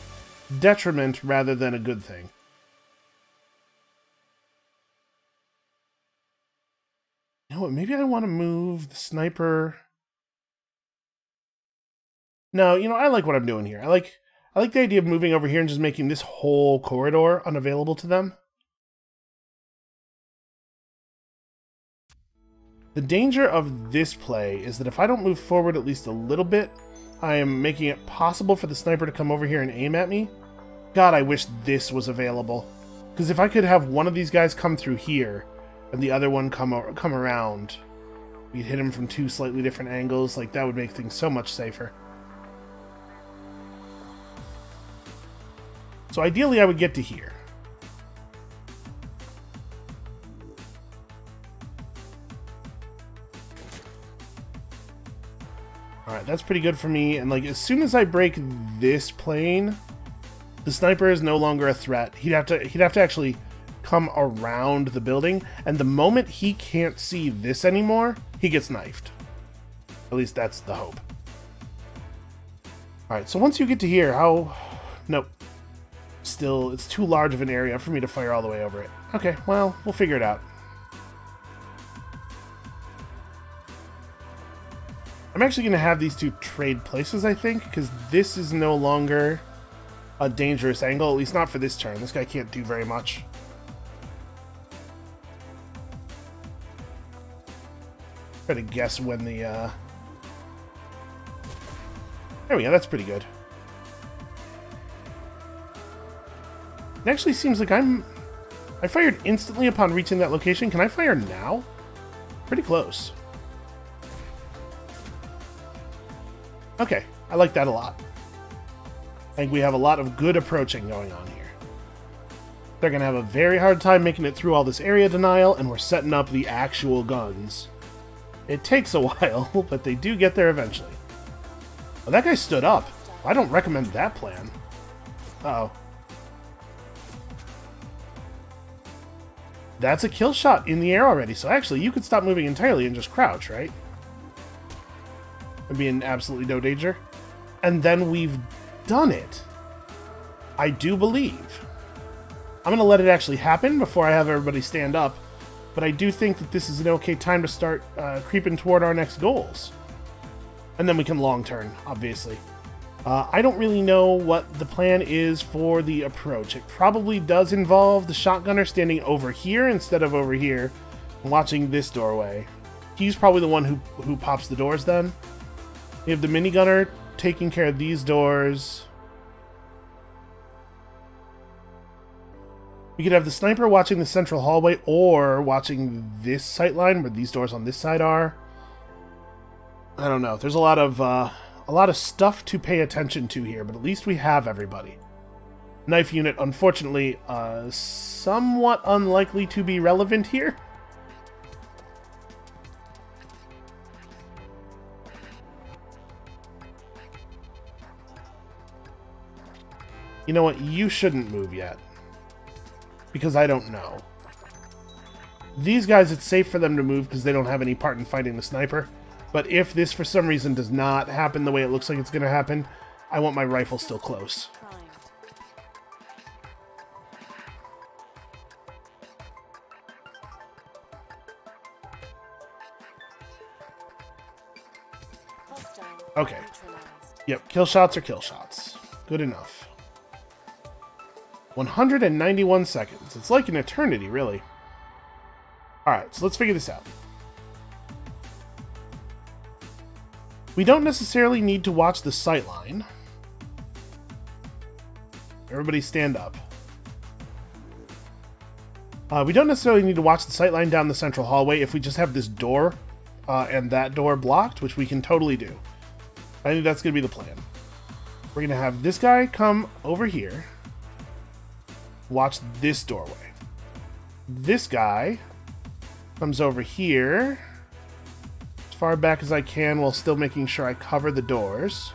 detriment rather than a good thing. You know what, maybe I want to move the sniper. No, you know, I like what I'm doing here. I like the idea of moving over here and just making this whole corridor unavailable to them. The danger of this play is that if I don't move forward at least a little bit, I am making it possible for the sniper to come over here and aim at me. God, I wish this was available. Because if I could have one of these guys come through here, and the other one come around, we'd hit him from two slightly different angles, like, that would make things so much safer. So ideally I would get to here. Alright, that's pretty good for me, and like, as soon as I break this plane, the sniper is no longer a threat. He'd have to actually come around the building, and the moment he can't see this anymore, he gets knifed. At least that's the hope. Alright, so once you get to here, how... Nope. Still, it's too large of an area for me to fire all the way over it. Okay, well, we'll figure it out. I'm actually going to have these two trade places, I think, because this is no longer a dangerous angle, at least not for this turn. This guy can't do very much. Try to guess when the, There we go, that's pretty good. It actually seems like I fired instantly upon reaching that location. Can I fire now? Pretty close. Okay, I like that a lot. I think we have a lot of good approaching going on here. They're going to have a very hard time making it through all this area denial, and we're setting up the actual guns. It takes a while, but they do get there eventually. Oh, that guy stood up. I don't recommend that plan. Uh-oh. That's a kill shot in the air already, so actually you could stop moving entirely and just crouch, right? And be in absolutely no danger. And then we've done it. I do believe. I'm going to let it actually happen before I have everybody stand up, but I do think that this is an okay time to start creeping toward our next goals. And then we can long turn, obviously. I don't really know what the plan is for the approach. It probably does involve the shotgunner standing over here instead of over here, and watching this doorway. He's probably the one who pops the doors then. We have the minigunner taking care of these doors. We could have the sniper watching the central hallway or watching this sightline where these doors on this side are. I don't know. There's a lot of stuff to pay attention to here, but at least we have everybody. Knife unit, unfortunately, somewhat unlikely to be relevant here. You know what? You shouldn't move yet. Because I don't know. These guys, it's safe for them to move because they don't have any part in fighting the sniper. But if this, for some reason, does not happen the way it looks like it's going to happen, I want my rifle still close. Okay. Yep, kill shots are kill shots. Good enough. 191 seconds. It's like an eternity, really. Alright, so let's figure this out. We don't necessarily need to watch the sightline. Everybody stand up. We don't necessarily need to watch the sightline down the central hallway if we just have this door and that door blocked, which we can totally do. I think that's going to be the plan. We're going to have this guy come over here. Watch this doorway. This guy comes over here as far back as I can while still making sure I cover the doors.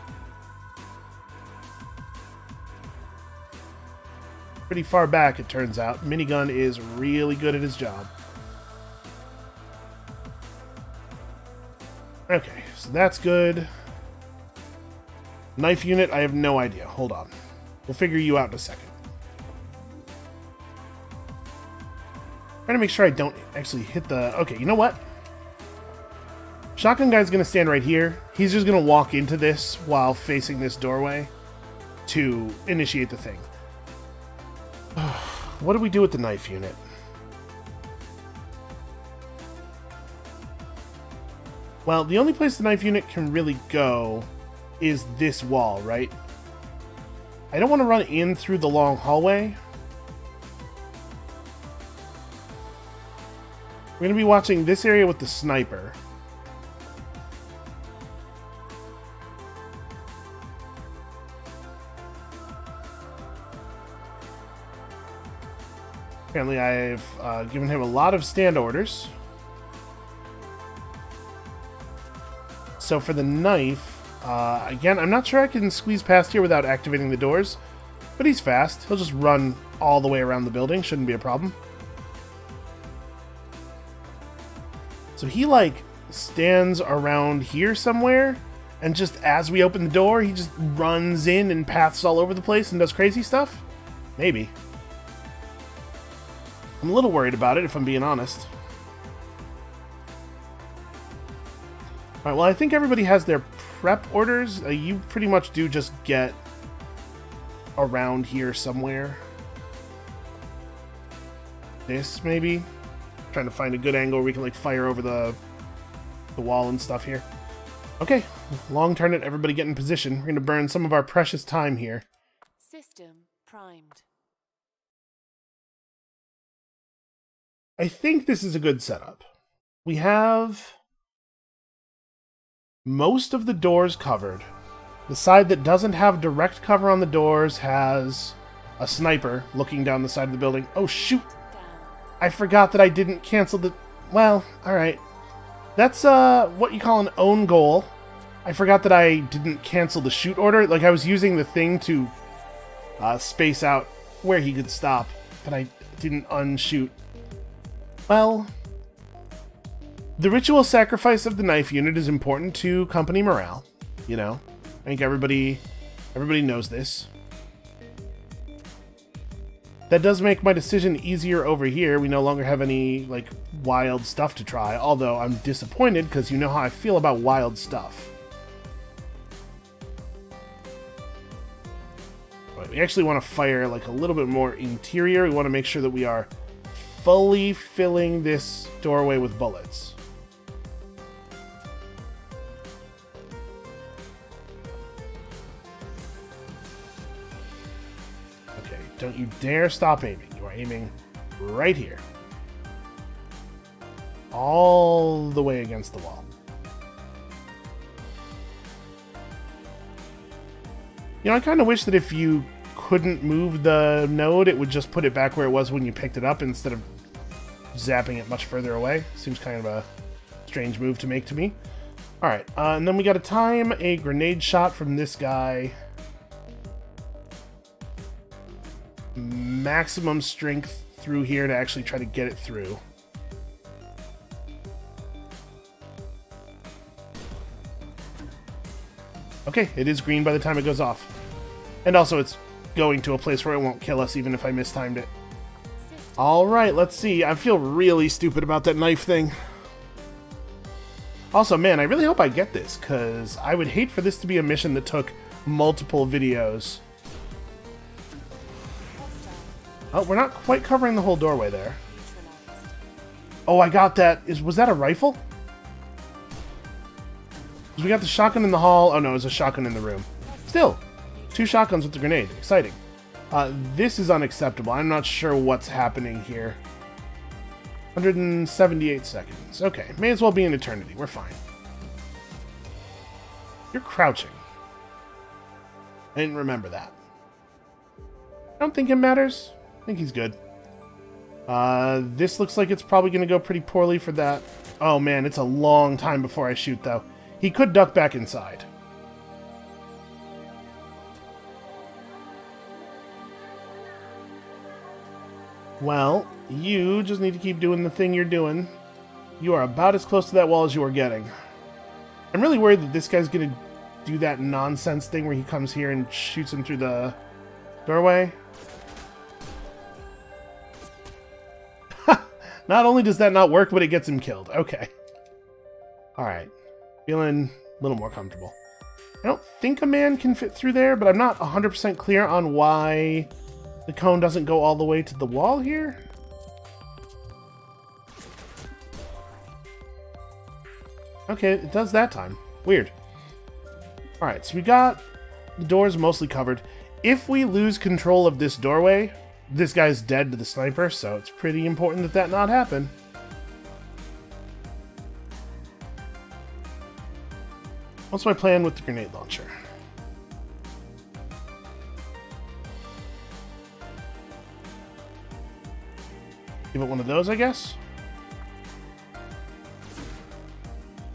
Pretty far back, it turns out. Minigun is really good at his job. Okay, so that's good. Knife unit, I have no idea. Hold on. We'll figure you out in a second. Trying to make sure I don't actually hit the... Okay, you know what? Shotgun guy's going to stand right here. He's just going to walk into this while facing this doorway to initiate the thing. What do we do with the knife unit? Well, the only place the knife unit can really go is this wall, right? I don't want to run in through the long hallway. We're going to be watching this area with the sniper. Apparently I've given him a lot of stand orders. So for the knife, again, I'm not sure I can squeeze past here without activating the doors, but he's fast. He'll just run all the way around the building. Shouldn't be a problem. So he, like, stands around here somewhere, and just as we open the door, he just runs in and paths all over the place and does crazy stuff? Maybe. I'm a little worried about it, if I'm being honest. Alright, well, I think everybody has their prep orders. You pretty much do just get around here somewhere. This, maybe? Trying to find a good angle where we can, like, fire over the wall and stuff here. Okay, long turn it, everybody get in position. We're going to burn some of our precious time here. System primed. I think this is a good setup. We have most of the doors covered. The side that doesn't have direct cover on the doors has a sniper looking down the side of the building. Oh, shoot! Down. I forgot that I didn't cancel the... Well, alright. That's what you call an own goal. I forgot that I didn't cancel the shoot order. Like, I was using the thing to space out where he could stop, but I didn't unshoot. Well, the ritual sacrifice of the knife unit is important to company morale. You know, I think everybody knows this. That does make my decision easier over here. We no longer have any, like, wild stuff to try, although I'm disappointed because you know how I feel about wild stuff. But we actually want to fire, like, a little bit more interior. We want to make sure that we are fully filling this doorway with bullets. Don't you dare stop aiming. You are aiming right here. All the way against the wall. You know, I kind of wish that if you couldn't move the node, it would just put it back where it was when you picked it up instead of zapping it much further away. Seems kind of a strange move to make to me. Alright, and then we got to time a grenade shot from this guy. Maximum strength through here to actually try to get it through. Okay, it is green by the time it goes off. And also it's going to a place where it won't kill us even if I mistimed it. Alright, let's see. I feel really stupid about that knife thing. Also, man, I really hope I get this, because I would hate for this to be a mission that took multiple videos. Oh, we're not quite covering the whole doorway there. Oh, I got that. Was that a rifle? We got the shotgun in the hall. Oh no, it was a shotgun in the room. Still, 2 shotguns with the grenade. Exciting. This is unacceptable. I'm not sure what's happening here. 178 seconds. Okay, may as well be an eternity. We're fine. You're crouching. I didn't remember that. I don't think it matters. I think he's good. This looks like it's probably going to go pretty poorly for that. Oh man, it's a long time before I shoot, though. He could duck back inside. Well, you just need to keep doing the thing you're doing. You are about as close to that wall as you are getting. I'm really worried that this guy's going to do that nonsense thing where he comes here and shoots him through the doorway. Not only does that not work, but it gets him killed. Okay. Alright. Feeling a little more comfortable. I don't think a man can fit through there, but I'm not 100% clear on why the cone doesn't go all the way to the wall here. Okay, it does that time. Weird. Alright, so we got the doors mostly covered. If we lose control of this doorway, this guy's dead to the sniper, so it's pretty important that that not happen. What's my plan with the grenade launcher? Give it one of those, I guess?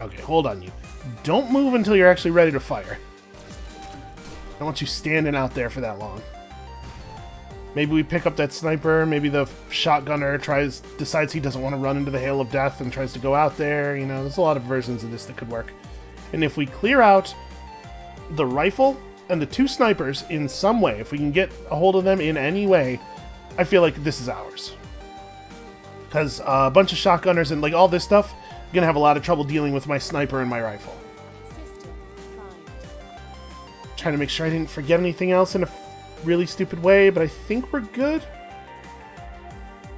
Okay, hold on, you. Don't move until you're actually ready to fire. I don't want you standing out there for that long. Maybe we pick up that sniper, maybe the shotgunner decides he doesn't want to run into the hail of death and tries to go out there. You know, there's a lot of versions of this that could work. And if we clear out the rifle and the 2 snipers in some way, if we can get a hold of them in any way, I feel like this is ours. Because a bunch of shotgunners and like all this stuff, I'm going to have a lot of trouble dealing with my sniper and my rifle. Trying to make sure I didn't forget anything else in a really stupid way, but I think we're good.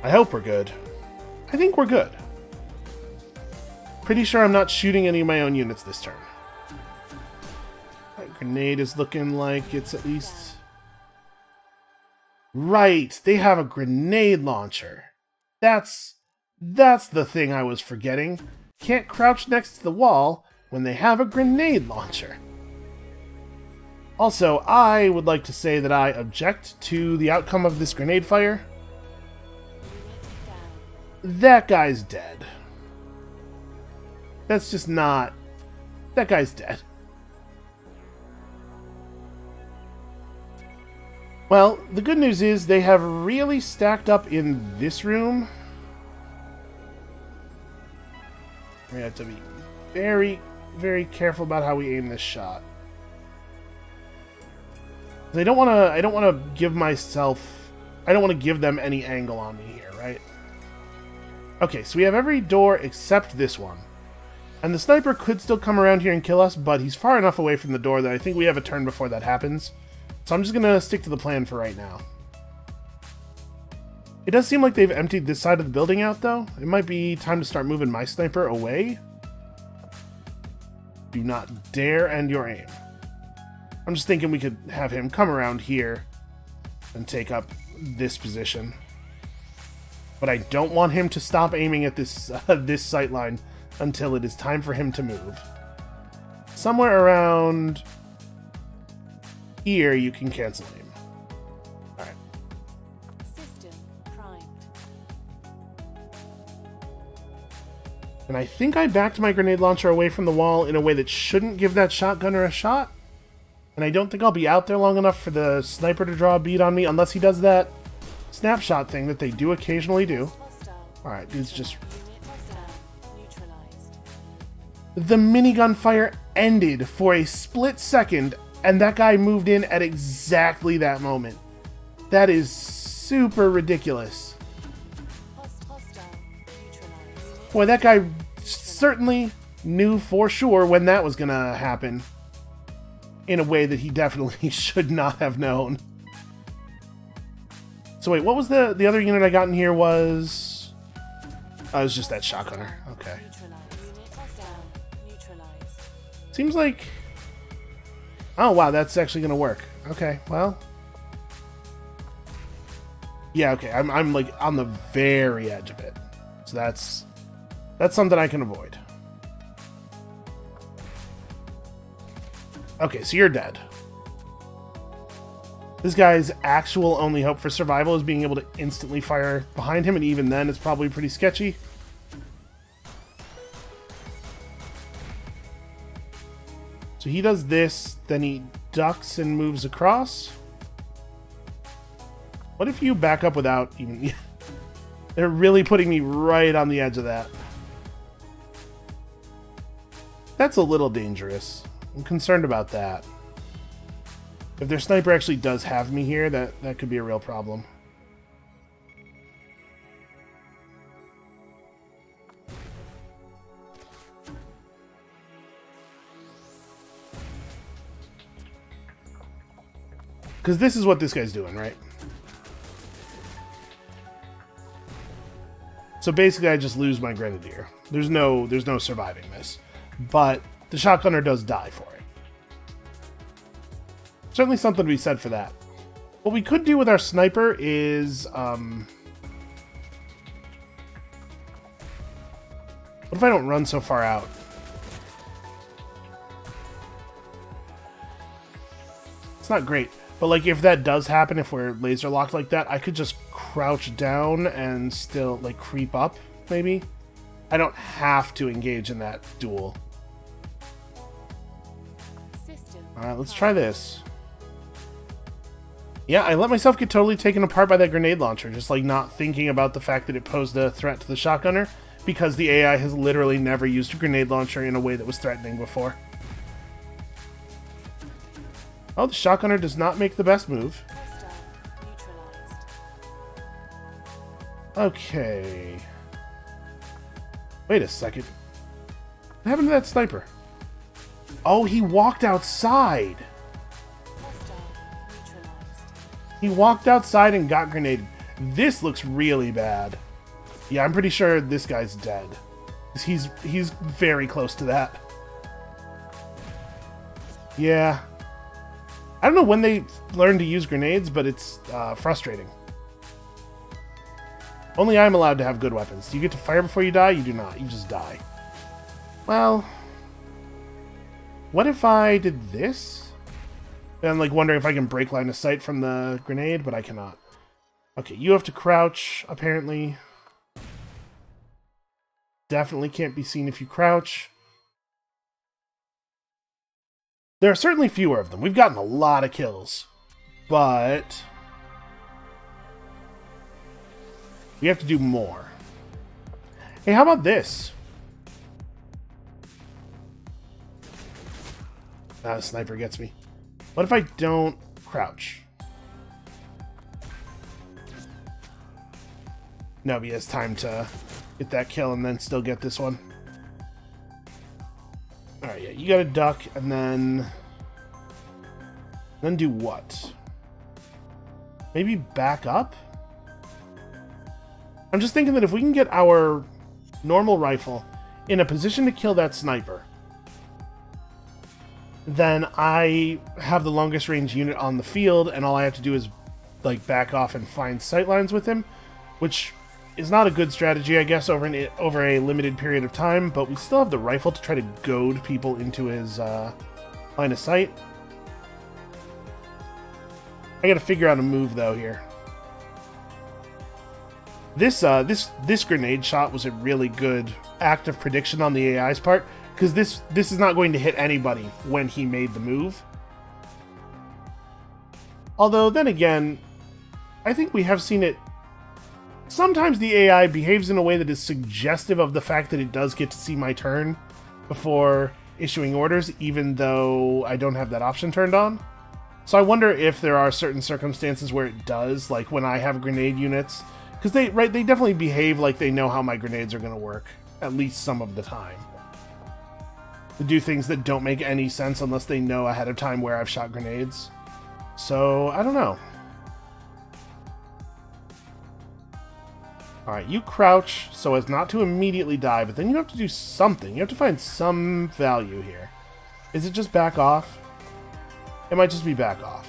I hope we're good. I think we're good. Pretty sure I'm not shooting any of my own units this turn. That grenade is looking like it's at least... Right, they have a grenade launcher. That's the thing I was forgetting. Can't crouch next to the wall when they have a grenade launcher. Also, I would like to say that I object to the outcome of this grenade fire. That guy's dead. That's just not... That guy's dead. Well, the good news is they have really stacked up in this room. We have to be very, very careful about how we aim this shot. I don't want to give myself... I don't want to give them any angle on me here, right? Okay, so we have every door except this one. And the sniper could still come around here and kill us, but he's far enough away from the door that I think we have a turn before that happens. So I'm just going to stick to the plan for right now. It does seem like they've emptied this side of the building out, though. It might be time to start moving my sniper away. Do not dare end your aim. I'm just thinking we could have him come around here and take up this position. But I don't want him to stop aiming at this this sight line until it is time for him to move. Somewhere around here, you can cancel aim. Alright. System primed. And I think I backed my grenade launcher away from the wall in a way that shouldn't give that shotgunner a shot. And I don't think I'll be out there long enough for the sniper to draw a bead on me unless he does that snapshot thing that they do occasionally do. Alright, dude's just... The minigun fire ended for a split second, and that guy moved in at exactly that moment. That is super ridiculous. Boy, that guy certainly knew for sure when that was gonna happen. In a way that he definitely should not have known. So wait, what was the other unit I got in here was... Oh, it was just that shotgunner. Okay. Seems like... Oh, wow, that's actually going to work. Okay, well... Yeah, okay, I'm like on the very edge of it. So that's something I can avoid. Okay, so you're dead. This guy's actual only hope for survival is being able to instantly fire behind him, and even then it's probably pretty sketchy. So he does this, then he ducks and moves across. What if you back up without even... They're really putting me right on the edge of that. That's a little dangerous. I'm concerned about that. If their sniper actually does have me here, that could be a real problem. Because this is what this guy's doing, right? So basically I just lose my grenadier. There's no surviving this. But the shotgunner does die for it. Certainly something to be said for that. What we could do with our sniper is... What if I don't run so far out? It's not great. But like if that does happen, if we're laser locked like that, I could just crouch down and still like creep up, maybe? I don't have to engage in that duel. Alright, let's try this. Yeah, I let myself get totally taken apart by that grenade launcher, just like not thinking about the fact that it posed a threat to the shotgunner, because the AI has literally never used a grenade launcher in a way that was threatening before. Oh, the shotgunner does not make the best move. Okay. Wait a second. What happened to that sniper? Oh, he walked outside. He walked outside and got grenaded. This looks really bad. Yeah, I'm pretty sure this guy's dead. He's very close to that. Yeah. I don't know when they learned to use grenades, but it's frustrating. Only I'm allowed to have good weapons. Do you get to fire before you die? You do not. You just die. Well... What if I did this? And I'm like wondering if I can break line of sight from the grenade, but I cannot. Okay, you have to crouch, apparently. Definitely can't be seen if you crouch. There are certainly fewer of them. We've gotten a lot of kills. But we have to do more. Hey, how about this? Ah, the sniper gets me. What if I don't crouch? No, he has time to get that kill and then still get this one. Alright, yeah, you gotta duck and then do what? Maybe back up? I'm just thinking that if we can get our normal rifle in a position to kill that sniper, then I have the longest range unit on the field, and all I have to do is like back off and find sightlines with him, which is not a good strategy, I guess, over a limited period of time, but we still have the rifle to try to goad people into his line of sight. I gotta figure out a move, though, here. This grenade shot was a really good act of prediction on the AI's part, because this is not going to hit anybody when he made the move. Although, then again, I think we have seen it. Sometimes the AI behaves in a way that is suggestive of the fact that it does get to see my turn before issuing orders, even though I don't have that option turned on. So I wonder if there are certain circumstances where it does, like when I have grenade units, because they definitely behave like they know how my grenades are going to work, at least some of the time. They do things that don't make any sense unless they know ahead of time where I've shot grenades. So, I don't know. Alright, you crouch so as not to immediately die, but then you have to do something. You have to find some value here. Is it just back off? It might just be back off.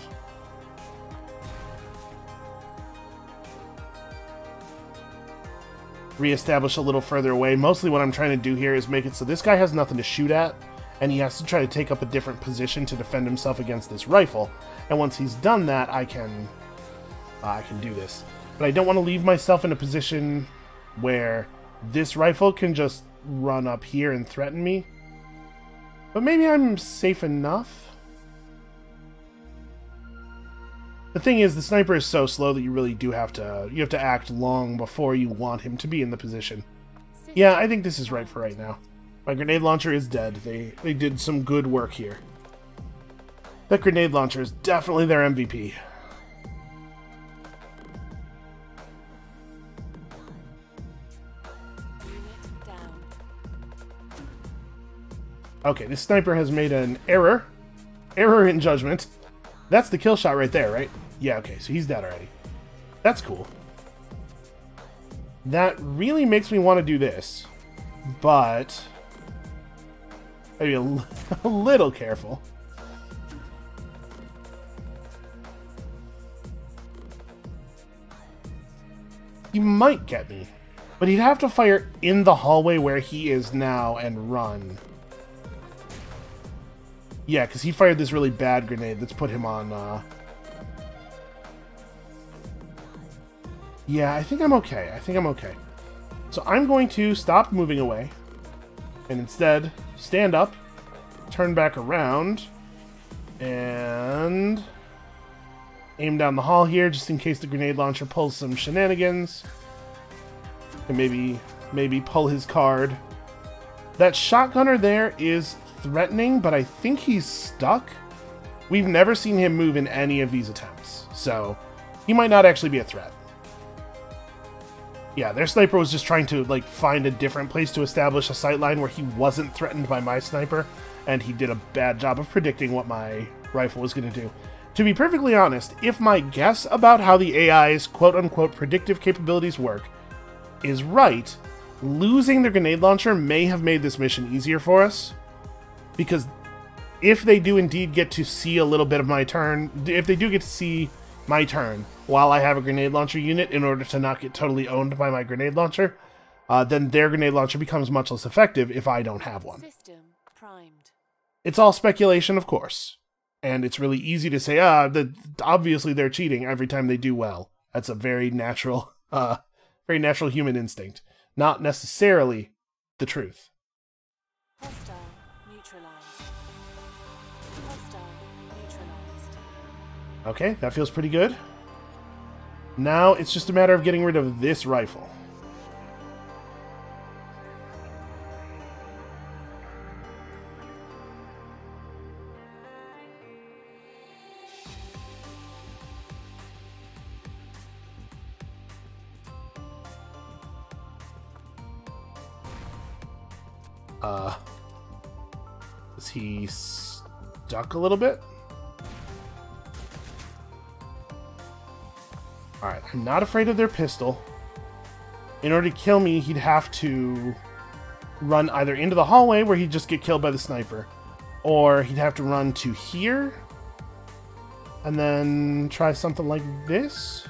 Reestablish a little further away. Mostly what I'm trying to do here is make it so this guy has nothing to shoot at, and he has to try to take up a different position to defend himself against this rifle. And once he's done that, I can do this. But I don't want to leave myself in a position where this rifle can just run up here and threaten me. But maybe I'm safe enough. The thing is, the sniper is so slow that you really do have to act long before you want him to be in the position. Yeah, I think this is right for right now. My grenade launcher is dead. They did some good work here. That grenade launcher is definitely their MVP. Okay, this sniper has made an error. Error in judgment. That's the kill shot right there, right? Yeah, okay, so he's dead already. That's cool. That really makes me want to do this. But maybe a little careful. He might get me. But he'd have to fire in the hallway where he is now and run. Yeah, because he fired this really bad grenade that's put him on, Yeah, I think I'm okay. I think I'm okay. So I'm going to stop moving away. And instead, stand up, turn back around, and aim down the hall here, just in case the grenade launcher pulls some shenanigans. And maybe pull his card. That shotgunner there is threatening, but I think he's stuck. We've never seen him move in any of these attempts, so he might not actually be a threat. Yeah, their sniper was just trying to like find a different place to establish a sightline where he wasn't threatened by my sniper, and he did a bad job of predicting what my rifle was going to do. To be perfectly honest, if my guess about how the AI's quote-unquote predictive capabilities work is right, losing the grenade launcher may have made this mission easier for us. Because if they do indeed get to see a little bit of my turn, if they do get to see my turn while I have a grenade launcher unit in order to not get totally owned by my grenade launcher, then their grenade launcher becomes much less effective if I don't have one. System primed. It's all speculation, of course. And it's really easy to say, obviously they're cheating every time they do well. That's a very natural human instinct. Not necessarily the truth. Hostile neutralized. Hostile neutralized. Okay, that feels pretty good. Now it's just a matter of getting rid of this rifle. Is he stuck a little bit? Alright, I'm not afraid of their pistol. In order to kill me, he'd have to run either into the hallway where he'd just get killed by the sniper, or he'd have to run to here and then try something like this.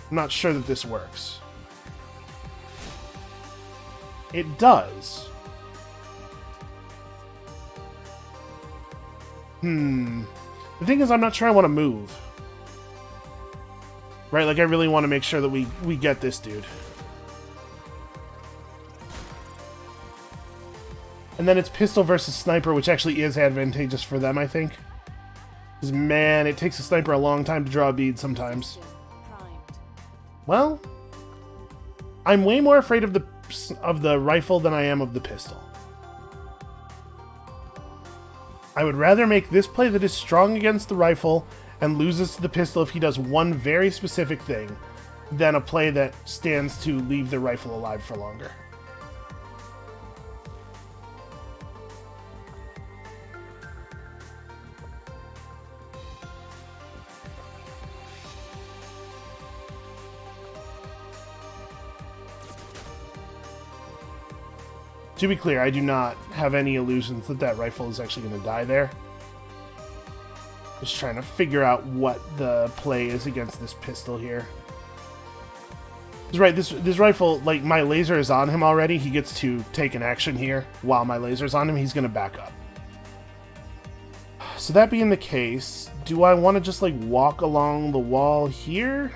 I'm not sure that this works. It does. The thing is, I'm not sure I want to move. Right, like I really want to make sure that we get this dude. And then it's pistol versus sniper, which actually is advantageous for them, I think. Because, man, it takes a sniper a long time to draw a bead sometimes. System primed. Well, I'm way more afraid of the rifle than I am of the pistol. I would rather make this play that is strong against the rifle and loses to the pistol if he does one very specific thing, than a play that stands to leave the rifle alive for longer. To be clear, I do not have any illusions that that rifle is actually going to die there. Just trying to figure out what the play is against this pistol here. That's right, this rifle, like, my laser is on him already. He gets to take an action here while my laser's on him. He's going to back up. So that being the case, do I want to just, like, walk along the wall here?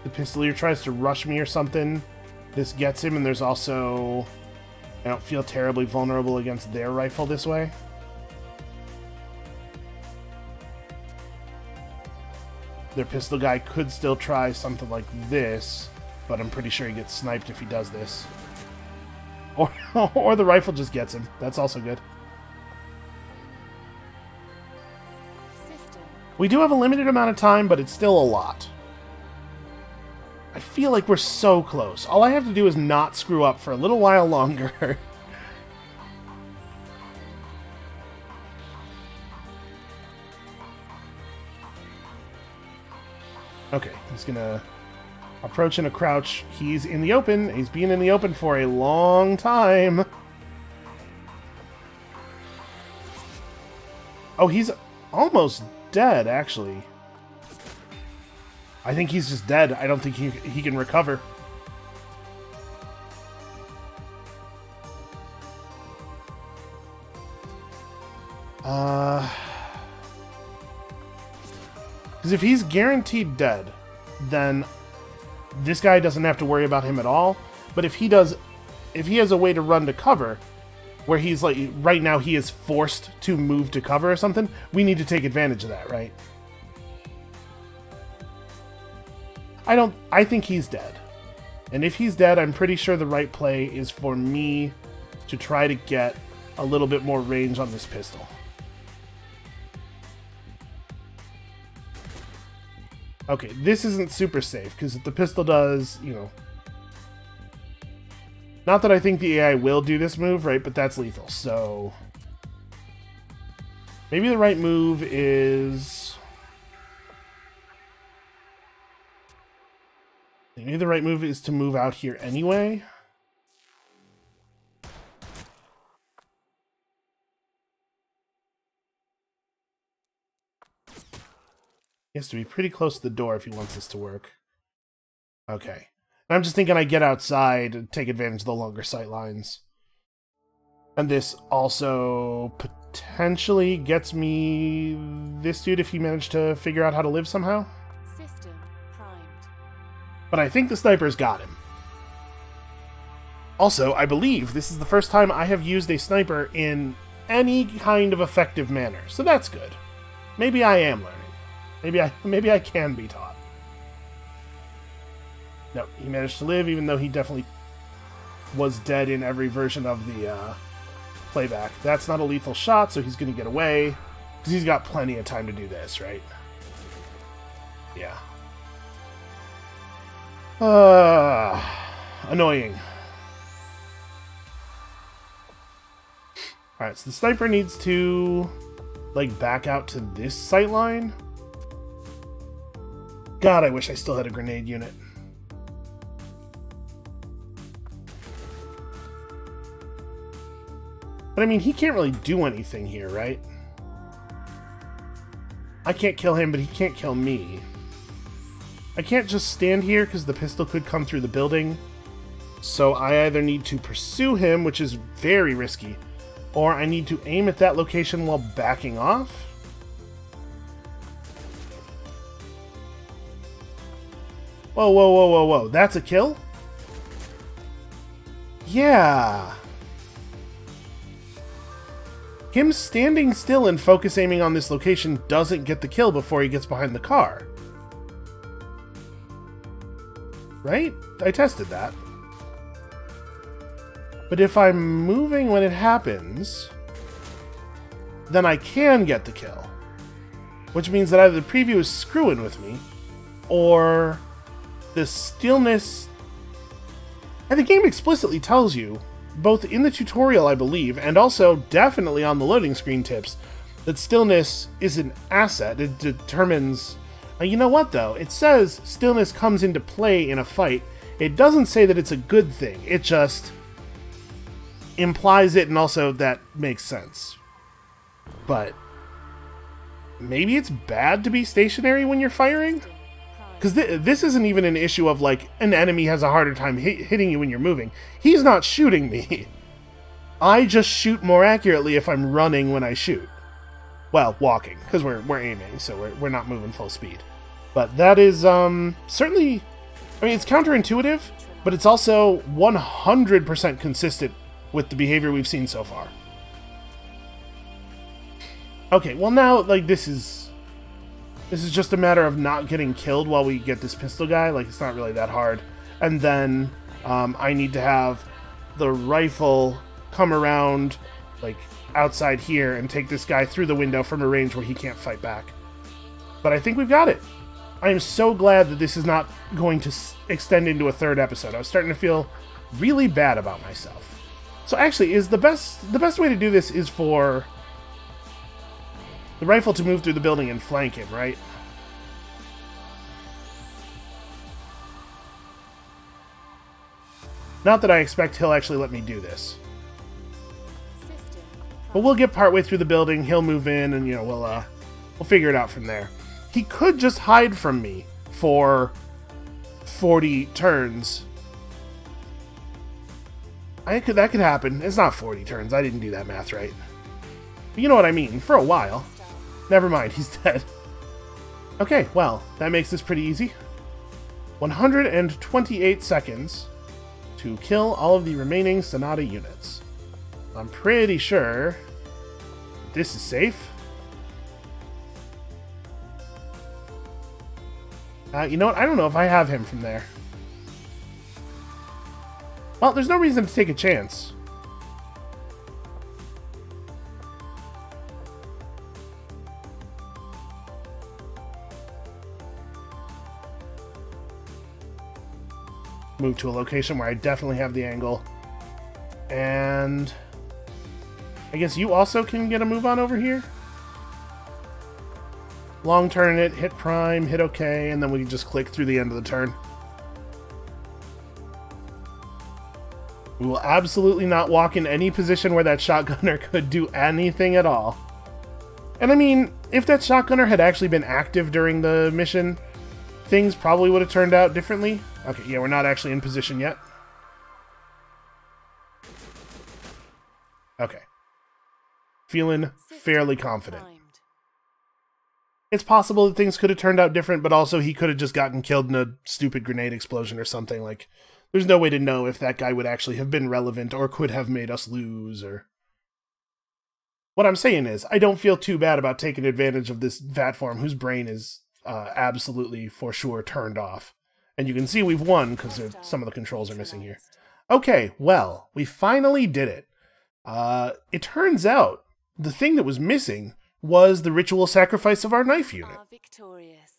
The pistolier tries to rush me or something. This gets him, and there's also... I don't feel terribly vulnerable against their rifle this way. Their pistol guy could still try something like this, but I'm pretty sure he gets sniped if he does this. Or the rifle just gets him. That's also good. System. We do have a limited amount of time, but it's still a lot. I feel like we're so close. All I have to do is not screw up for a little while longer. Okay, he's gonna approach in a crouch. He's in the open. He's been in the open for a long time. Oh, he's almost dead, actually. I think he's just dead. I don't think he can recover. Because if he's guaranteed dead, then this guy doesn't have to worry about him at all. But if he has a way to run to cover, where he's like, right now he is forced to move to cover or something, we need to take advantage of that, right? I think he's dead. And if he's dead, I'm pretty sure the right play is for me to try to get a little bit more range on this pistol. Okay, this isn't super safe, because if the pistol does, you know... Not that I think the AI will do this move, right, but that's lethal, so... Maybe the right move is... Maybe the right move is to move out here anyway. He has to be pretty close to the door if he wants this to work. Okay. I'm just thinking I get outside and take advantage of the longer sight lines. And this also potentially gets me this dude if he managed to figure out how to live somehow. System primed. But I think the sniper's got him. Also, I believe this is the first time I have used a sniper in any kind of effective manner, so that's good. Maybe I am learning. Maybe I can be taught. No, he managed to live, even though he definitely was dead in every version of the playback. That's not a lethal shot, so he's going to get away, because he's got plenty of time to do this, right? Yeah. Annoying. Alright, so the sniper needs to, like, back out to this sight line. God, I wish I still had a grenade unit. But I mean, he can't really do anything here, right? I can't kill him, but he can't kill me. I can't just stand here because the pistol could come through the building. So I either need to pursue him, which is very risky, or I need to aim at that location while backing off. Whoa, whoa, whoa, whoa, whoa. That's a kill? Yeah. Him standing still and focus aiming on this location doesn't get the kill before he gets behind the car. Right? I tested that. But if I'm moving when it happens, then I can get the kill. Which means that either the preview is screwing with me, or the stillness... And the game explicitly tells you, both in the tutorial, I believe, and also definitely on the loading screen tips, that stillness is an asset. It determines... You know what, though? It says stillness comes into play in a fight. It doesn't say that it's a good thing. It just implies it, and also that makes sense. But maybe it's bad to be stationary when you're firing? Because this isn't even an issue of, like, an enemy has a harder time hitting you when you're moving. He's not shooting me. I just shoot more accurately if I'm running when I shoot. Well, walking, because we're aiming, so we're not moving full speed. But that is, certainly... I mean, it's counterintuitive, but it's also 100% consistent with the behavior we've seen so far. Okay, well now, like, this is just a matter of not getting killed while we get this pistol guy. Like, it's not really that hard. And then, I need to have the rifle come around, like, outside here and take this guy through the window from a range where he can't fight back. But I think we've got it. I am so glad that this is not going to extend into a third episode. I was starting to feel really bad about myself. So actually, is the best way to do this is for the rifle to move through the building and flank him, right? Not that I expect he'll actually let me do this. But we'll get partway through the building, he'll move in, and, you know, we'll figure it out from there. He could just hide from me for 40 turns. That could happen. It's not 40 turns. I didn't do that math right. But you know what I mean. For a while. Never mind, he's dead. Okay, well, that makes this pretty easy. 128 seconds to kill all of the remaining Sonata units. I'm pretty sure this is safe. You know what? I don't know if I have him from there. Well, there's no reason to take a chance. Move to a location where I definitely have the angle. And I guess you also can get a move on over here. Long turn it, hit prime, hit OK, and then we just click through the end of the turn. We will absolutely not walk in any position where that shotgunner could do anything at all. And I mean, if that shotgunner had actually been active during the mission, things probably would have turned out differently. Okay, yeah, we're not actually in position yet. Okay. Feeling fairly confident. Primed. It's possible that things could have turned out different, but also he could have just gotten killed in a stupid grenade explosion or something. Like, there's no way to know if that guy would actually have been relevant or could have made us lose, or... What I'm saying is, I don't feel too bad about taking advantage of this vat form whose brain is absolutely, for sure, turned off. And you can see we've won because some of the controls are missing here. Okay, well, we finally did it. It turns out the thing that was missing was the ritual sacrifice of our knife unit. Are victorious.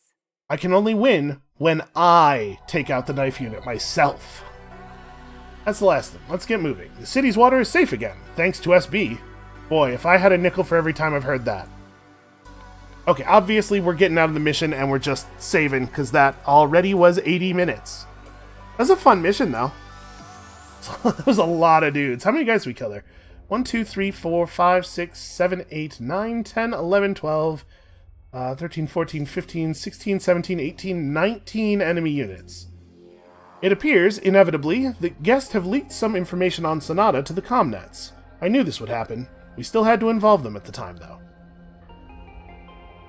I can only win when I take out the knife unit myself. That's the last thing. Let's get moving. The city's water is safe again, thanks to SB. Boy, if I had a nickel for every time I've heard that. Okay, obviously we're getting out of the mission and we're just saving, because that already was 80 minutes. That was a fun mission, though. That was a lot of dudes. How many guys did we kill there? 1, 2, 3, 4, 5, 6, 7, 8, 9, 10, 11, 12, 13, 14, 15, 16, 17, 18, 19 enemy units. It appears, inevitably, that guests have leaked some information on Sonata to the comnets. I knew this would happen. We still had to involve them at the time, though.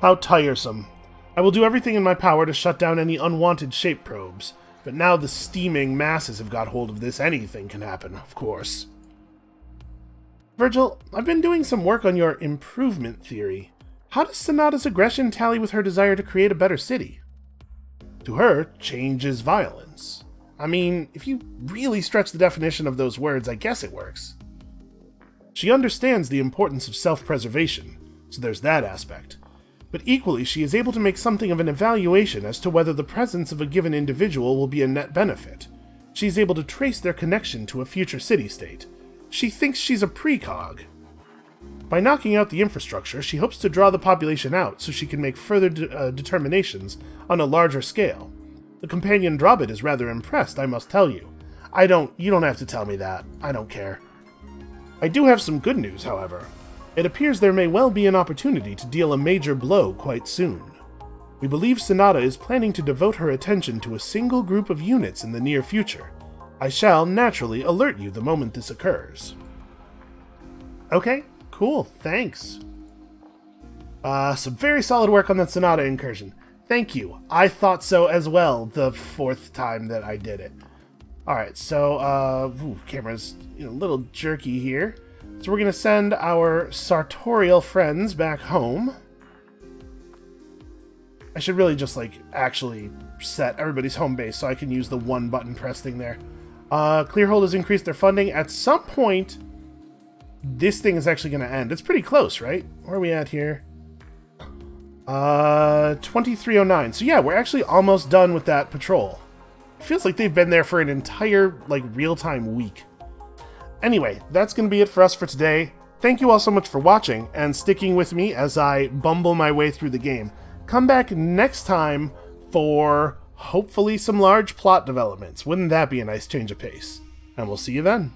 How tiresome. I will do everything in my power to shut down any unwanted shape probes, but now the steaming masses have got hold of this, anything can happen, of course. Virgil, I've been doing some work on your improvement theory. How does Sonata's aggression tally with her desire to create a better city? To her, change is violence. I mean, if you really stretch the definition of those words, I guess it works. She understands the importance of self-preservation, so there's that aspect. But equally, she is able to make something of an evaluation as to whether the presence of a given individual will be a net benefit. She is able to trace their connection to a future city-state. She thinks she's a precog. By knocking out the infrastructure, she hopes to draw the population out so she can make further determinations on a larger scale. The companion Drobbit is rather impressed, I must tell you. You don't have to tell me that. I don't care. I do have some good news, however. It appears there may well be an opportunity to deal a major blow quite soon. We believe Sonata is planning to devote her attention to a single group of units in the near future. I shall, naturally, alert you the moment this occurs. Okay, cool, thanks. Some very solid work on that Sonata incursion. Thank you. I thought so as well the 4th time that I did it. Alright, so, camera's a little jerky here. So we're going to send our sartorial friends back home. I should really just, actually set everybody's home base so I can use the one button press thing there. Clearhold has increased their funding. At some point, this thing is actually going to end. It's pretty close, right? Where are we at here? 2309. So yeah, we're actually almost done with that patrol. It feels like they've been there for an entire, real-time week. Anyway, that's going to be it for us for today. Thank you all so much for watching and sticking with me as I bumble my way through the game. Come back next time for hopefully some large plot developments. Wouldn't that be a nice change of pace? And we'll see you then.